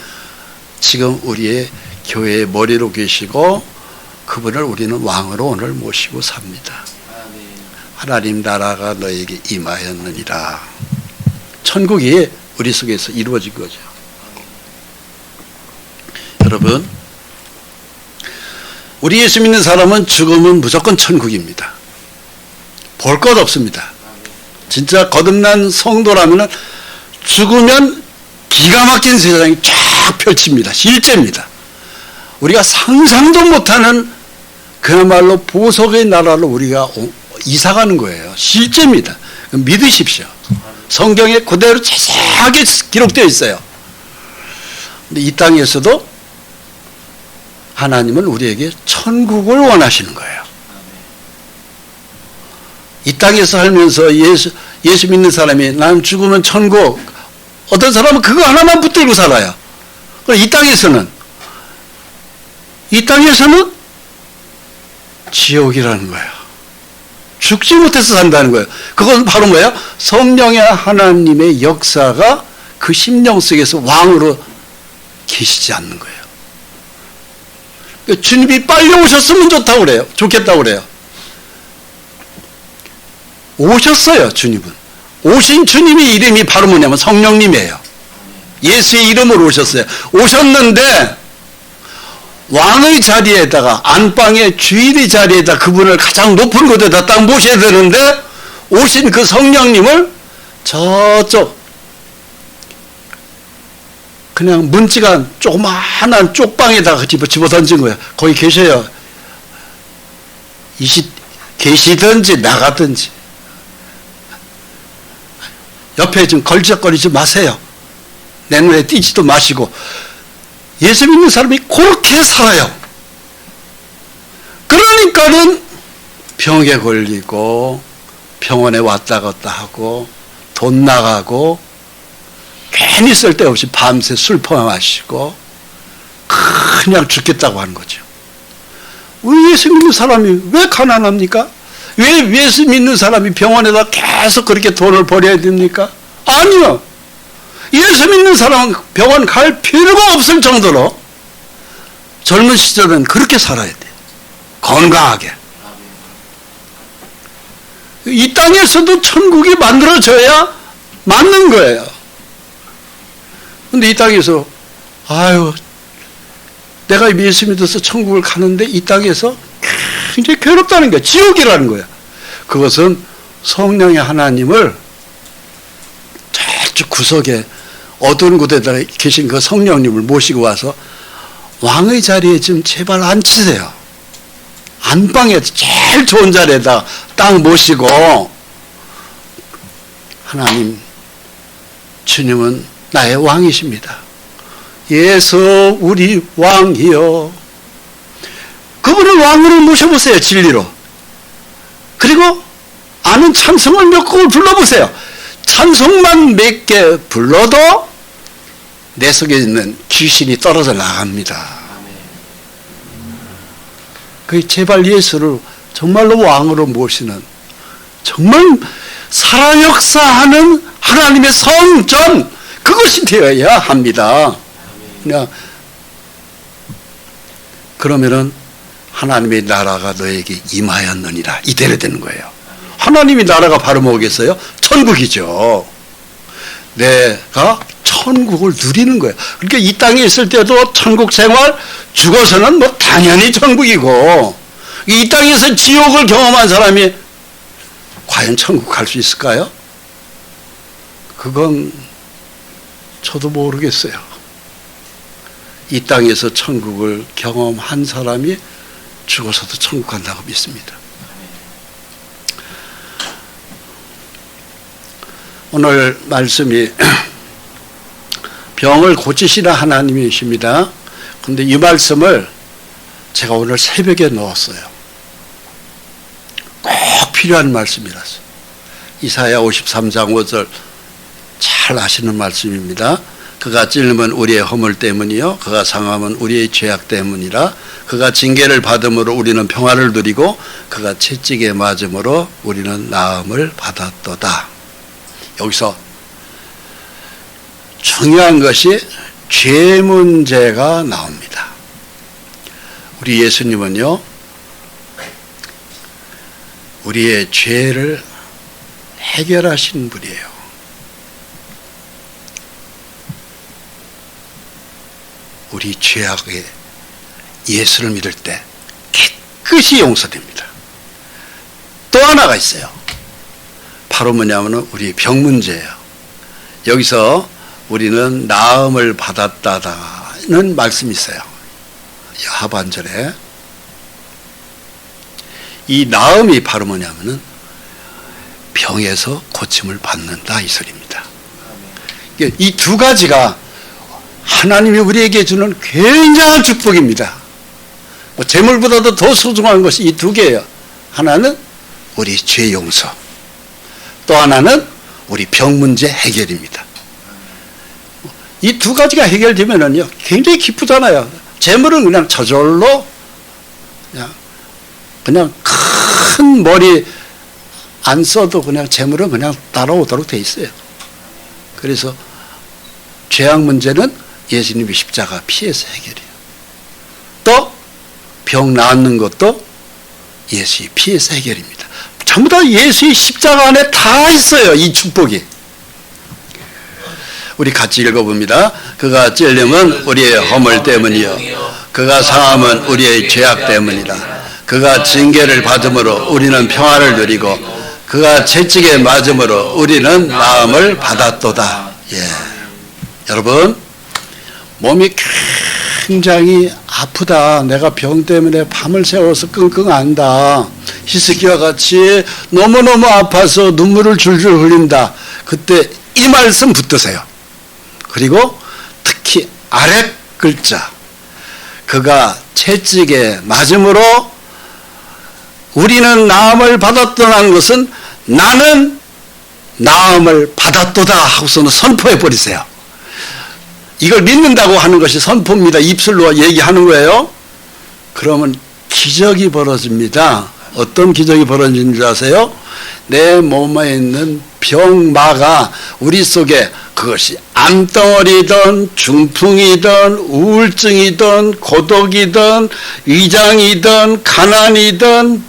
Speaker 1: 지금 우리의 교회의 머리로 계시고 그분을 우리는 왕으로 오늘 모시고 삽니다. 하나님 나라가 너에게 임하였느니라. 천국이 우리 속에서 이루어진 거죠. 여러분, 우리 예수 믿는 사람은 죽으면 무조건 천국입니다. 볼 것 없습니다. 진짜 거듭난 성도라면 죽으면 기가 막힌 세상이 쫙 펼칩니다. 실제입니다. 우리가 상상도 못하는 그야말로 보석의 나라로 우리가 이사가는 거예요. 실제입니다. 믿으십시오. 성경에 그대로 자세하게 기록되어 있어요. 근데 이 땅에서도 하나님은 우리에게 천국을 원하시는 거예요. 이 땅에서 살면서 예수 믿는 사람이 나는 죽으면 천국, 어떤 사람은 그거 하나만 붙들고 살아요. 그럼 이 땅에서는 지옥이라는 거예요. 죽지 못해서 산다는 거예요. 그건 바로 뭐예요? 성령의 하나님의 역사가 그 심령 속에서 왕으로 계시지 않는 거예요. 주님이 빨리 오셨으면 좋다고 그래요. 좋겠다고 그래요. 오셨어요, 주님은. 오신 주님의 이름이 바로 뭐냐면 성령님이에요. 예수의 이름으로 오셨어요. 오셨는데 왕의 자리에다가, 안방의 주인의 자리에다 그분을 가장 높은 곳에다 딱 모셔야 되는데 오신 그 성령님을 저쪽 그냥 문지간 조그마한 쪽방에다가 집어 던진 거예요. 거기 계셔요. 계시든지 나가든지 옆에 좀 걸적거리지 마세요. 내 눈에 띄지도 마시고. 예수 믿는 사람이 그렇게 살아요. 그러니까는 병에 걸리고 병원에 왔다 갔다 하고 돈 나가고 괜히 쓸데없이 밤새 술 퍼마시고 그냥 죽겠다고 하는 거죠. 우리 예수 믿는 사람이 왜 가난합니까? 왜 예수 믿는 사람이 병원에다 계속 그렇게 돈을 벌여야 됩니까? 아니요. 예수 믿는 사람은 병원 갈 필요가 없을 정도로 젊은 시절은 그렇게 살아야 돼요. 건강하게. 이 땅에서도 천국이 만들어져야 맞는 거예요. 근데 이 땅에서 내가 예수 믿어서 천국을 가는데 이 땅에서 굉장히 괴롭다는 거예요. 지옥이라는 거예요. 그것은 성령의 하나님을 저쪽 구석에 어두운 곳에다 계신 그 성령님을 모시고 와서 왕의 자리에 좀 제발 앉히세요. 안방에 제일 좋은 자리에다 딱 모시고 하나님, 주님은 나의 왕이십니다. 예수 우리 왕이여. 그분을 왕으로 모셔보세요. 진리로. 그리고 아는 찬송을 몇 곡을 불러보세요. 찬송만 몇 개 불러도 내 속에 있는 귀신이 떨어져 나갑니다. 그 제발 예수를 정말로 왕으로 모시는, 정말 살아 역사하는 하나님의 성전, 그것이 되어야 합니다. 그러면은 하나님의 나라가 너에게 임하였느니라, 이대로 되는 거예요. 하나님의 나라가 바로 뭐겠어요? 천국이죠. 내가 천국을 누리는 거예요. 그러니까 이 땅에 있을 때도 천국 생활, 죽어서는 뭐 당연히 천국이고, 이 땅에서 지옥을 경험한 사람이 과연 천국 갈 수 있을까요? 그건 저도 모르겠어요. 이 땅에서 천국을 경험한 사람이 죽어서도 천국 간다고 믿습니다. 오늘 말씀이 병을 고치시는 하나님이십니다. 그런데 이 말씀을 제가 오늘 새벽에 넣었어요. 꼭 필요한 말씀이라서. 이사야 53장 5절 잘 아시는 말씀입니다. 그가 찔림은 우리의 허물 때문이요 그가 상함은 우리의 죄악 때문이라. 그가 징계를 받음으로 우리는 평화를 누리고 그가 채찍에 맞음으로 우리는 나음을 받았도다. 여기서 중요한 것이 죄 문제가 나옵니다. 우리 예수님은요, 우리의 죄를 해결하신 분이에요. 우리 죄악에 예수를 믿을 때 깨끗이 용서됩니다. 또 하나가 있어요. 바로 뭐냐면 우리 병 문제예요. 여기서 우리는 나음을 받았다는 말씀이 있어요. 하반절에. 이 나음이 바로 뭐냐면은 병에서 고침을 받는다 이 소리입니다. 이 두 가지가 하나님이 우리에게 주는 굉장한 축복입니다. 뭐 재물보다도 더 소중한 것이 이 두 개예요. 하나는 우리 죄 용서, 또 하나는 우리 병 문제 해결입니다. 이 두 가지가 해결되면은요 굉장히 기쁘잖아요. 재물은 그냥 저절로 그냥 큰 머리 안 써도 그냥 재물은 그냥 따라오도록 돼 있어요. 그래서 죄악 문제는 예수님이 십자가 피해서 해결해요. 또 병 낫는 것도 예수의 피해서 해결입니다. 전부 다 예수의 십자가 안에 다 있어요. 이 축복이. 우리 같이 읽어봅니다. 그가 찔림은 우리의 허물 때문이요 그가 상함은 우리의 죄악 때문이라. 그가 징계를 받음으로 우리는 평화를 누리고 그가 채찍에 맞음으로 우리는 나음을 받았도다. 예. 여러분, 몸이 굉장히 아프다. 내가 병 때문에 밤을 새워서 끙끙 앓는다. 히스기야와 같이 너무너무 아파서 눈물을 줄줄 흘린다. 그때 이 말씀 붙드세요. 그리고 특히 아랫 글자, 그가 채찍에 맞음으로 우리는 나음을 받았다는 것은 나는 나음을 받았도다 하고서는 선포해 버리세요. 이걸 믿는다고 하는 것이 선포입니다. 입술로 얘기하는 거예요. 그러면 기적이 벌어집니다. 어떤 기적이 벌어지는 줄 아세요? 내 몸에 있는 병마가 우리 속에, 그것이 암덩어리든 중풍이든 우울증이든 고독이든 위장이든 가난이든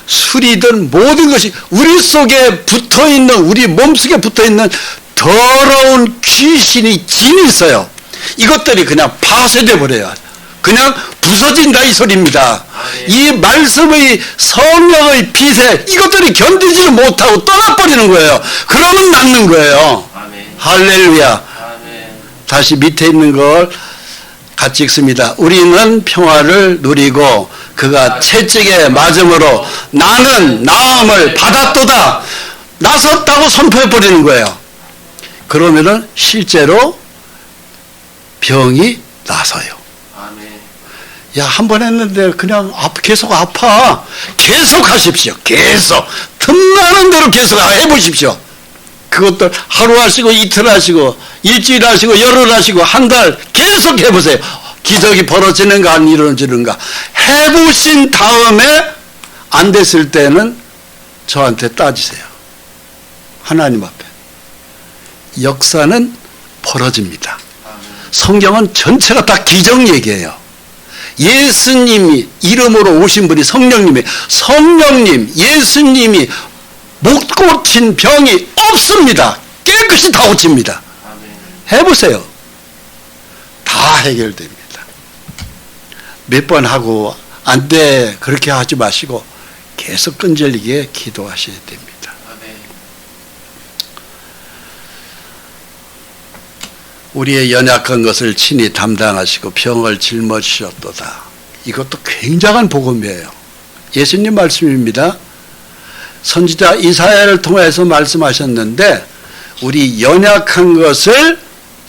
Speaker 1: 술이든 모든 것이 우리 속에 붙어있는, 우리 몸속에 붙어있는 더러운 귀신이 진이 있어요. 이것들이 그냥 파쇄돼 버려요. 그냥 부서진다 이 소리입니다. 이 말씀의 성령의 빛에 이것들이 견디지를 못하고 떠나버리는 거예요. 그러면 낫는 거예요. 할렐루야. 다시 밑에 있는 걸 같이 읽습니다. 우리는 평화를 누리고 그가 채찍에 맞음으로 나는 나음을 받았도다. 나섰다고 선포해 버리는 거예요. 그러면은 실제로 병이 나서요. 야, 한 번 했는데 그냥 계속 아파. 계속 하십시오. 계속. 틈나는 대로 계속 해보십시오. 그것도 하루 하시고 이틀 하시고 일주일 하시고 열흘 하시고 한 달 계속 해보세요. 기적이 벌어지는가 안 이루어지는가. 해보신 다음에 안 됐을 때는 저한테 따지세요. 하나님 앞에. 역사는 벌어집니다. 성경은 전체가 다 기적 얘기예요. 예수님이 이름으로 오신 분이 성령님이에요. 성령님, 예수님이 못 고친 병이 없습니다. 깨끗이 다 고칩니다. 해보세요. 다 해결됩니다. 몇 번 하고 안 돼 그렇게 하지 마시고 계속 끈질기게 기도하셔야 됩니다. 우리의 연약한 것을 친히 담당하시고 병을 짊어지셨도다. 이것도 굉장한 복음이에요. 예수님 말씀입니다. 선지자 이사야를 통해서 말씀하셨는데 우리 연약한 것을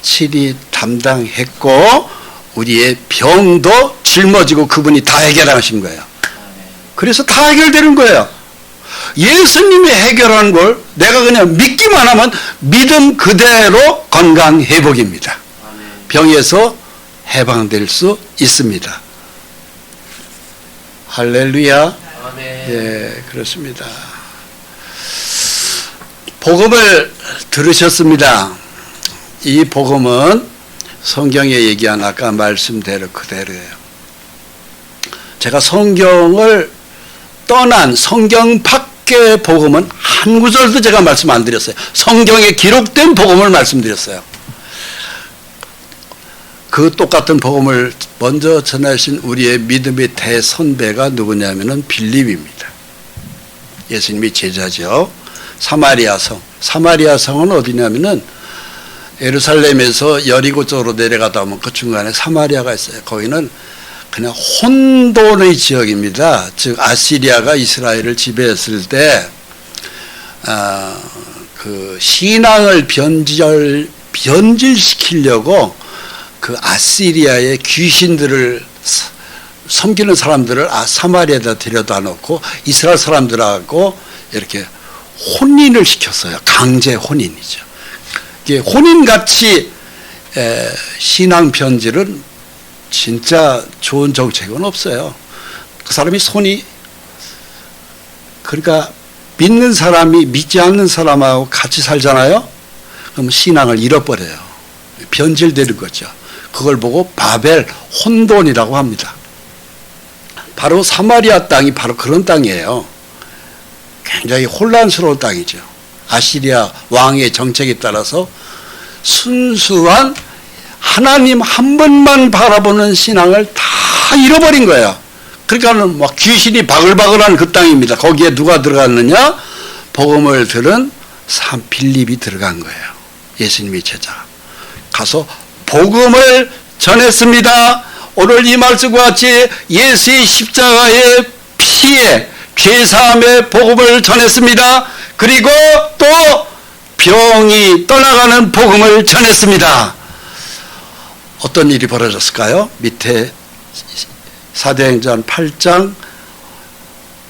Speaker 1: 친히 담당했고 우리의 병도 짊어지고 그분이 다 해결하신 거예요. 그래서 다 해결되는 거예요. 예수님이 해결한 걸 내가 그냥 믿기만 하면 믿음 그대로 건강 회복입니다. 병에서 해방될 수 있습니다. 할렐루야. 예, 그렇습니다. 복음을 들으셨습니다. 이 복음은 성경에 얘기한 아까 말씀대로 그대로예요. 제가 성경을 떠난 성경 밖의 복음은 한 구절도 제가 말씀 안 드렸어요. 성경에 기록된 복음을 말씀드렸어요. 그 똑같은 복음을 먼저 전하신 우리의 믿음의 대선배가 누구냐면은 빌립입니다. 예수님이 제자죠. 사마리아성. 사마리아성은 어디냐면은 예루살렘에서 여리고 쪽으로 내려가다 보면 그 중간에 사마리아가 있어요. 거기는 그냥 혼돈의 지역입니다. 즉 아시리아가 이스라엘을 지배했을 때 그 신앙을 변질시키려고 그 아시리아의 귀신들을 섬기는 사람들을 사마리아에다 데려다 놓고 이스라엘 사람들하고 이렇게 혼인을 시켰어요. 강제 혼인이죠. 이게 혼인같이 신앙 변질은 진짜 좋은 정책은 없어요. 그 사람이 그러니까 믿는 사람이 믿지 않는 사람하고 같이 살잖아요. 그럼 신앙을 잃어버려요. 변질되는 거죠. 그걸 보고 바벨 혼돈이라고 합니다. 바로 사마리아 땅이 바로 그런 땅이에요. 굉장히 혼란스러운 땅이죠. 아시리아 왕의 정책에 따라서 순수한 하나님 한 분만 바라보는 신앙을 다 잃어버린 거예요. 그러니까는 막 귀신이 바글바글한 그 땅입니다. 거기에 누가 들어갔느냐? 복음을 들은 빌립이 들어간 거예요. 예수님의 제자. 가서 복음을 전했습니다. 오늘 이 말씀과 같이 예수의 십자가의 피에 죄사함의 복음을 전했습니다. 그리고 또 병이 떠나가는 복음을 전했습니다. 어떤 일이 벌어졌을까요? 밑에 사도행전 8장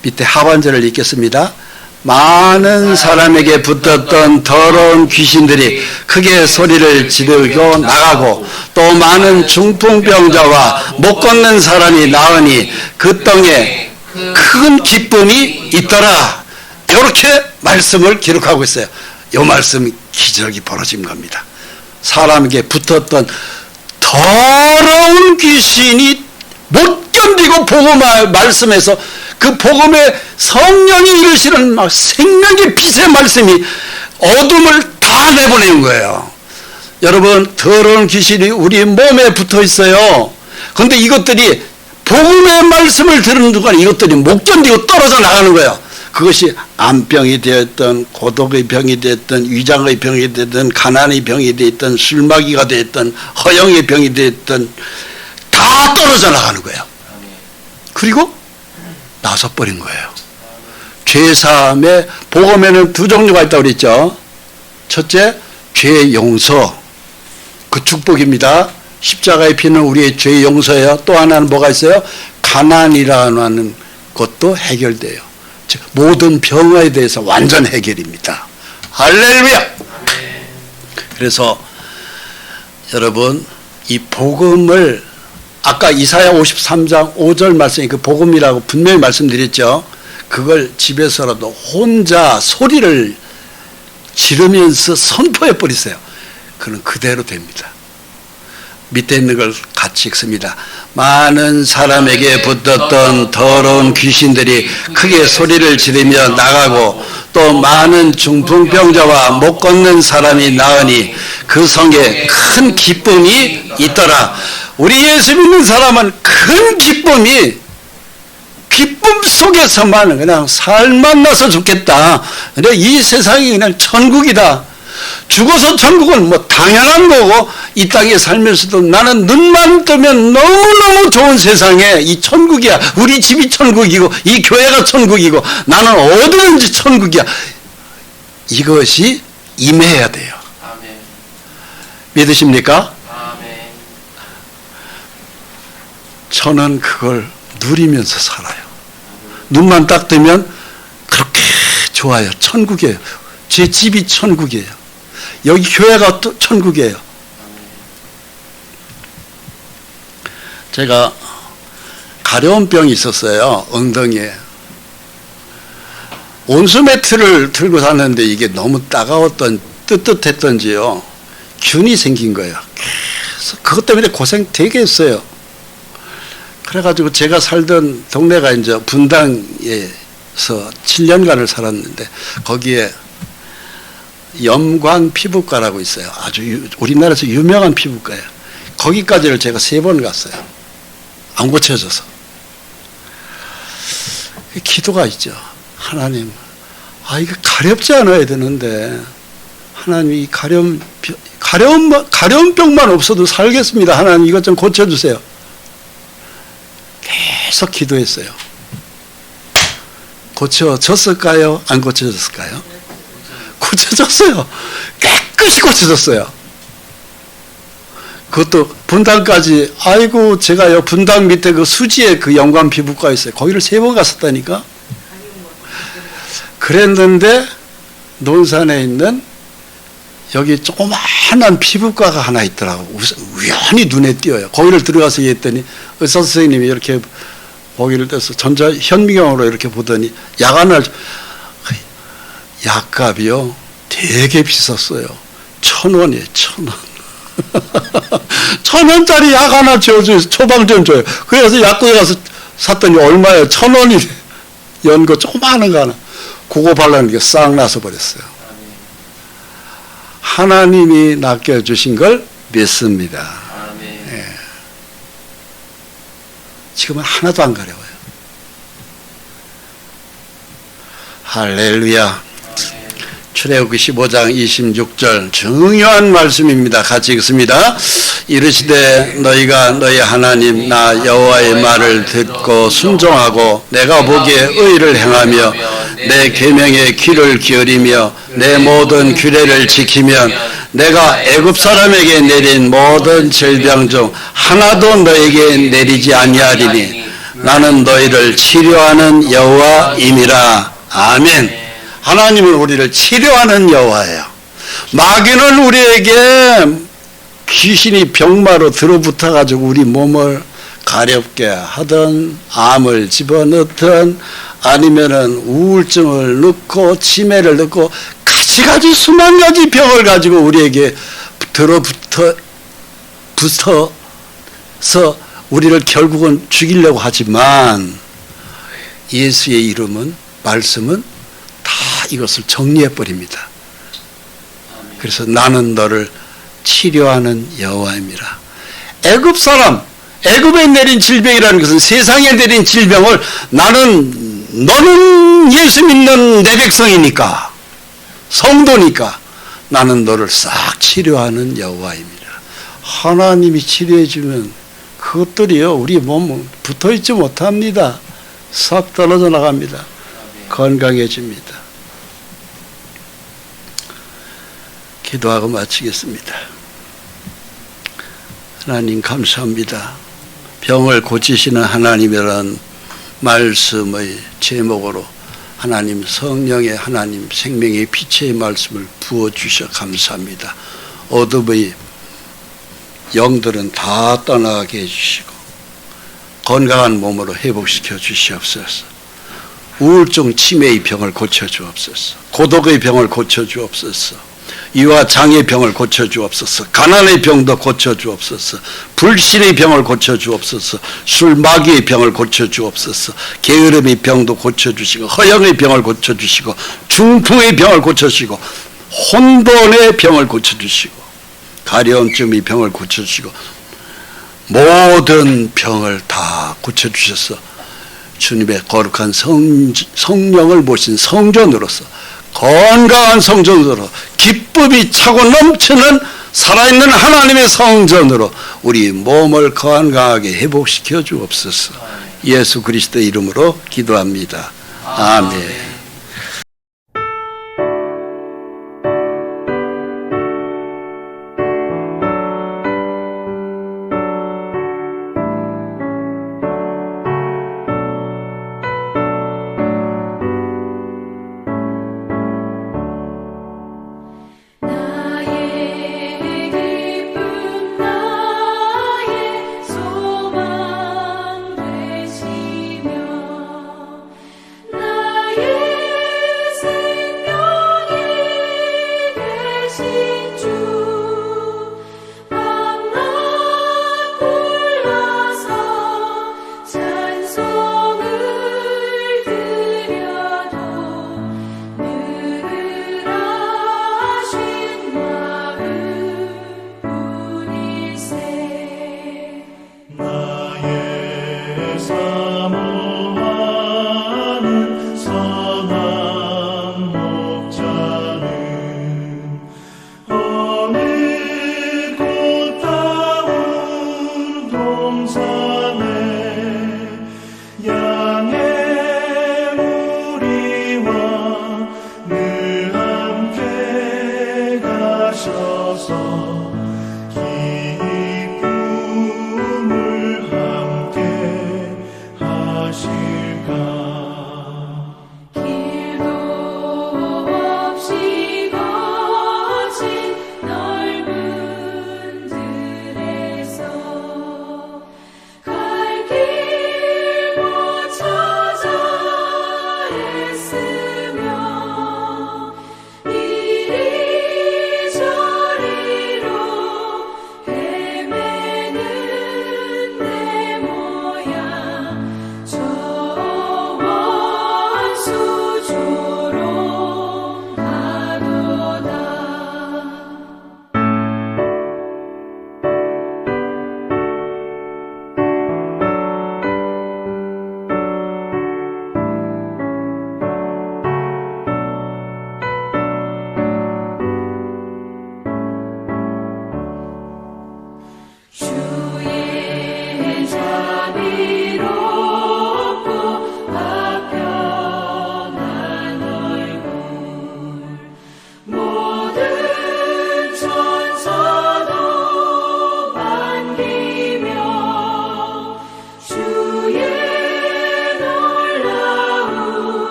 Speaker 1: 밑에 하반절을 읽겠습니다. 많은 사람에게 붙었던 더러운 귀신들이 크게 소리를 지르고 나가고 또 많은 중풍병자와 못 걷는 사람이 나으니 그 땅에 큰 기쁨이 있더라. 이렇게 말씀을 기록하고 있어요. 이 말씀 기적이 벌어진 겁니다. 사람에게 붙었던 더러운 귀신이 못 견디고 복음 말씀에서 그 복음에 성령이 이르시는 막 생명의 빛의 말씀이 어둠을 다 내보내는 거예요. 여러분, 더러운 귀신이 우리 몸에 붙어 있어요. 그런데 이것들이 복음의 말씀을 들은 순간 이것들이 못 견디고 떨어져 나가는 거예요. 그것이 암병이 되었던, 고독의 병이 되었던, 위장의 병이 되었던, 가난의 병이 되었던, 술마귀가 되었던, 허영의 병이 되었던, 다 떨어져 나가는 거예요. 그리고 나서버린 거예요. 죄사함의 복음에는 두 종류가 있다고 그랬죠. 첫째, 죄 용서. 그 축복입니다. 십자가의 피는 우리의 죄 용서예요. 또 하나는 뭐가 있어요? 가난이라는 것도 해결돼요. 즉 모든 병에 대해서 완전 해결입니다. 할렐루야. 그래서 여러분, 이 복음을 아까 이사야 53장 5절 말씀이 그 복음이라고 분명히 말씀드렸죠. 그걸 집에서라도 혼자 소리를 지르면서 선포해 버리세요. 그는 그대로 됩니다. 밑에 있는 걸 같이 읽습니다. 많은 사람에게 붙었던 더러운 귀신들이 크게 소리를 지르며 나가고 또 많은 중풍병자와 못 걷는 사람이 나으니 그 성에 큰 기쁨이 있더라. 우리 예수 믿는 사람은 큰 기쁨 속에서만 그냥 살만 나서 좋겠다. 근데 이 세상이 그냥 천국이다. 죽어서 천국은 뭐 당연한 거고 이 땅에 살면서도 나는 눈만 뜨면 너무너무 좋은 세상에 이 천국이야. 우리 집이 천국이고 이 교회가 천국이고 나는 어디든지 천국이야. 이것이 임해야 돼요. 아멘. 믿으십니까? 아멘. 저는 그걸 누리면서 살아요. 눈만 딱 뜨면 그렇게 좋아요. 천국이에요. 제 집이 천국이에요. 여기 교회가 또 천국이에요. 제가 가려운 병이 있었어요. 엉덩이에. 온수 매트를 들고 샀는데 이게 너무 뜨뜻했던지요. 균이 생긴 거예요. 그래서 그것 때문에 고생 되게 했어요. 그래가지고 제가 살던 동네가 이제 분당에서 7년간을 살았는데 거기에 염광 피부과라고 있어요. 아주 우리나라에서 유명한 피부과예요. 거기까지를 제가 3번 갔어요. 안 고쳐져서. 기도가 있죠. 하나님, 이거 가렵지 않아야 되는데 하나님 이 가려움병만 없어도 살겠습니다. 하나님 이것 좀 고쳐주세요. 계속 기도했어요. 고쳐졌을까요? 안 고쳐졌을까요? 고쳐졌어요. 깨끗이 고쳐졌어요. 그것도 분당까지, 아이고, 제가요, 분당 밑에 그 수지에 그 영광 피부과 있어요. 거기를 3번 갔었다니까? 그랬는데, 논산에 있는 여기 조그마한 피부과가 하나 있더라고. 우연히 눈에 띄어요. 거기를 들어가서 얘기했더니 의사 선생님이 이렇게 거기를 떼서 현미경으로 이렇게 보더니 약값이요. 되게 비쌌어요. 1,000원이에요, 1,000원. 1,000원짜리 약 하나 줘줘요. 처방 좀 줘요. 그래서 약국에 가서 샀더니 얼마예요? 1,000원이 연거 조그마한 거 하나. 그거 발랐는데 싹 나서 버렸어요. 하나님이 낚여주신 걸 믿습니다. 예. 지금은 하나도 안 가려워요. 할렐루야. 출애굽기 15장 26절 중요한 말씀입니다. 같이 읽습니다. 이르시되 너희가 너희 하나님 나 여호와의 말을 듣고 순종하고 내가 보기에 의를 행하며 내 계명에 귀를 기울이며 내 모든 규례를 지키면 내가 애굽 사람에게 내린 모든 질병 중 하나도 너에게 내리지 아니하리니 나는 너희를 치료하는 여호와임이라. 아멘. 하나님은 우리를 치료하는 여호와예요. 마귀는 우리에게 귀신이 병마로 들어붙어가지고 우리 몸을 가렵게 하든 암을 집어넣든 아니면은 우울증을 넣고 치매를 넣고 가지가지 수만 가지 병을 가지고 우리에게 붙어서 우리를 결국은 죽이려고 하지만 예수의 이름은 말씀은 다 이것을 정리해버립니다. 그래서 나는 너를 치료하는 여호와입니다. 애굽 사람, 애굽에 내린 질병이라는 것은 세상에 내린 질병을 너는 예수 믿는 내 백성이니까, 성도니까 나는 너를 싹 치료하는 여호와입니다. 하나님이 치료해주면 그것들이요 우리 몸 붙어있지 못합니다. 싹 떨어져 나갑니다. 건강해집니다. 기도하고 마치겠습니다. 하나님 감사합니다. 병을 고치시는 하나님이란 말씀의 제목으로 하나님 성령의 하나님 생명의 빛의 말씀을 부어주셔 감사합니다. 어둠의 영들은 다 떠나게 해주시고 건강한 몸으로 회복시켜 주시옵소서. 우울증 치매의 병을 고쳐주옵소서. 고독의 병을 고쳐주옵소서. 이와 장의 병을 고쳐주옵소서. 가난의 병도 고쳐주옵소서. 불신의 병을 고쳐주옵소서. 술 마귀의 병을 고쳐주옵소서. 게으름의 병도 고쳐주시고 허영의 병을 고쳐주시고 중풍의 병을 고쳐주시고 혼돈의 병을 고쳐주시고 가려움증의 병을 고쳐주시고 모든 병을 다 고쳐주셔서 주님의 거룩한 성령을 모신 성전으로서 건강한 성전으로 기쁨이 차고 넘치는 살아있는 하나님의 성전으로 우리 몸을 건강하게 회복시켜 주옵소서. 예수 그리스도의 이름으로 기도합니다. 아멘.
Speaker 2: 나의 슈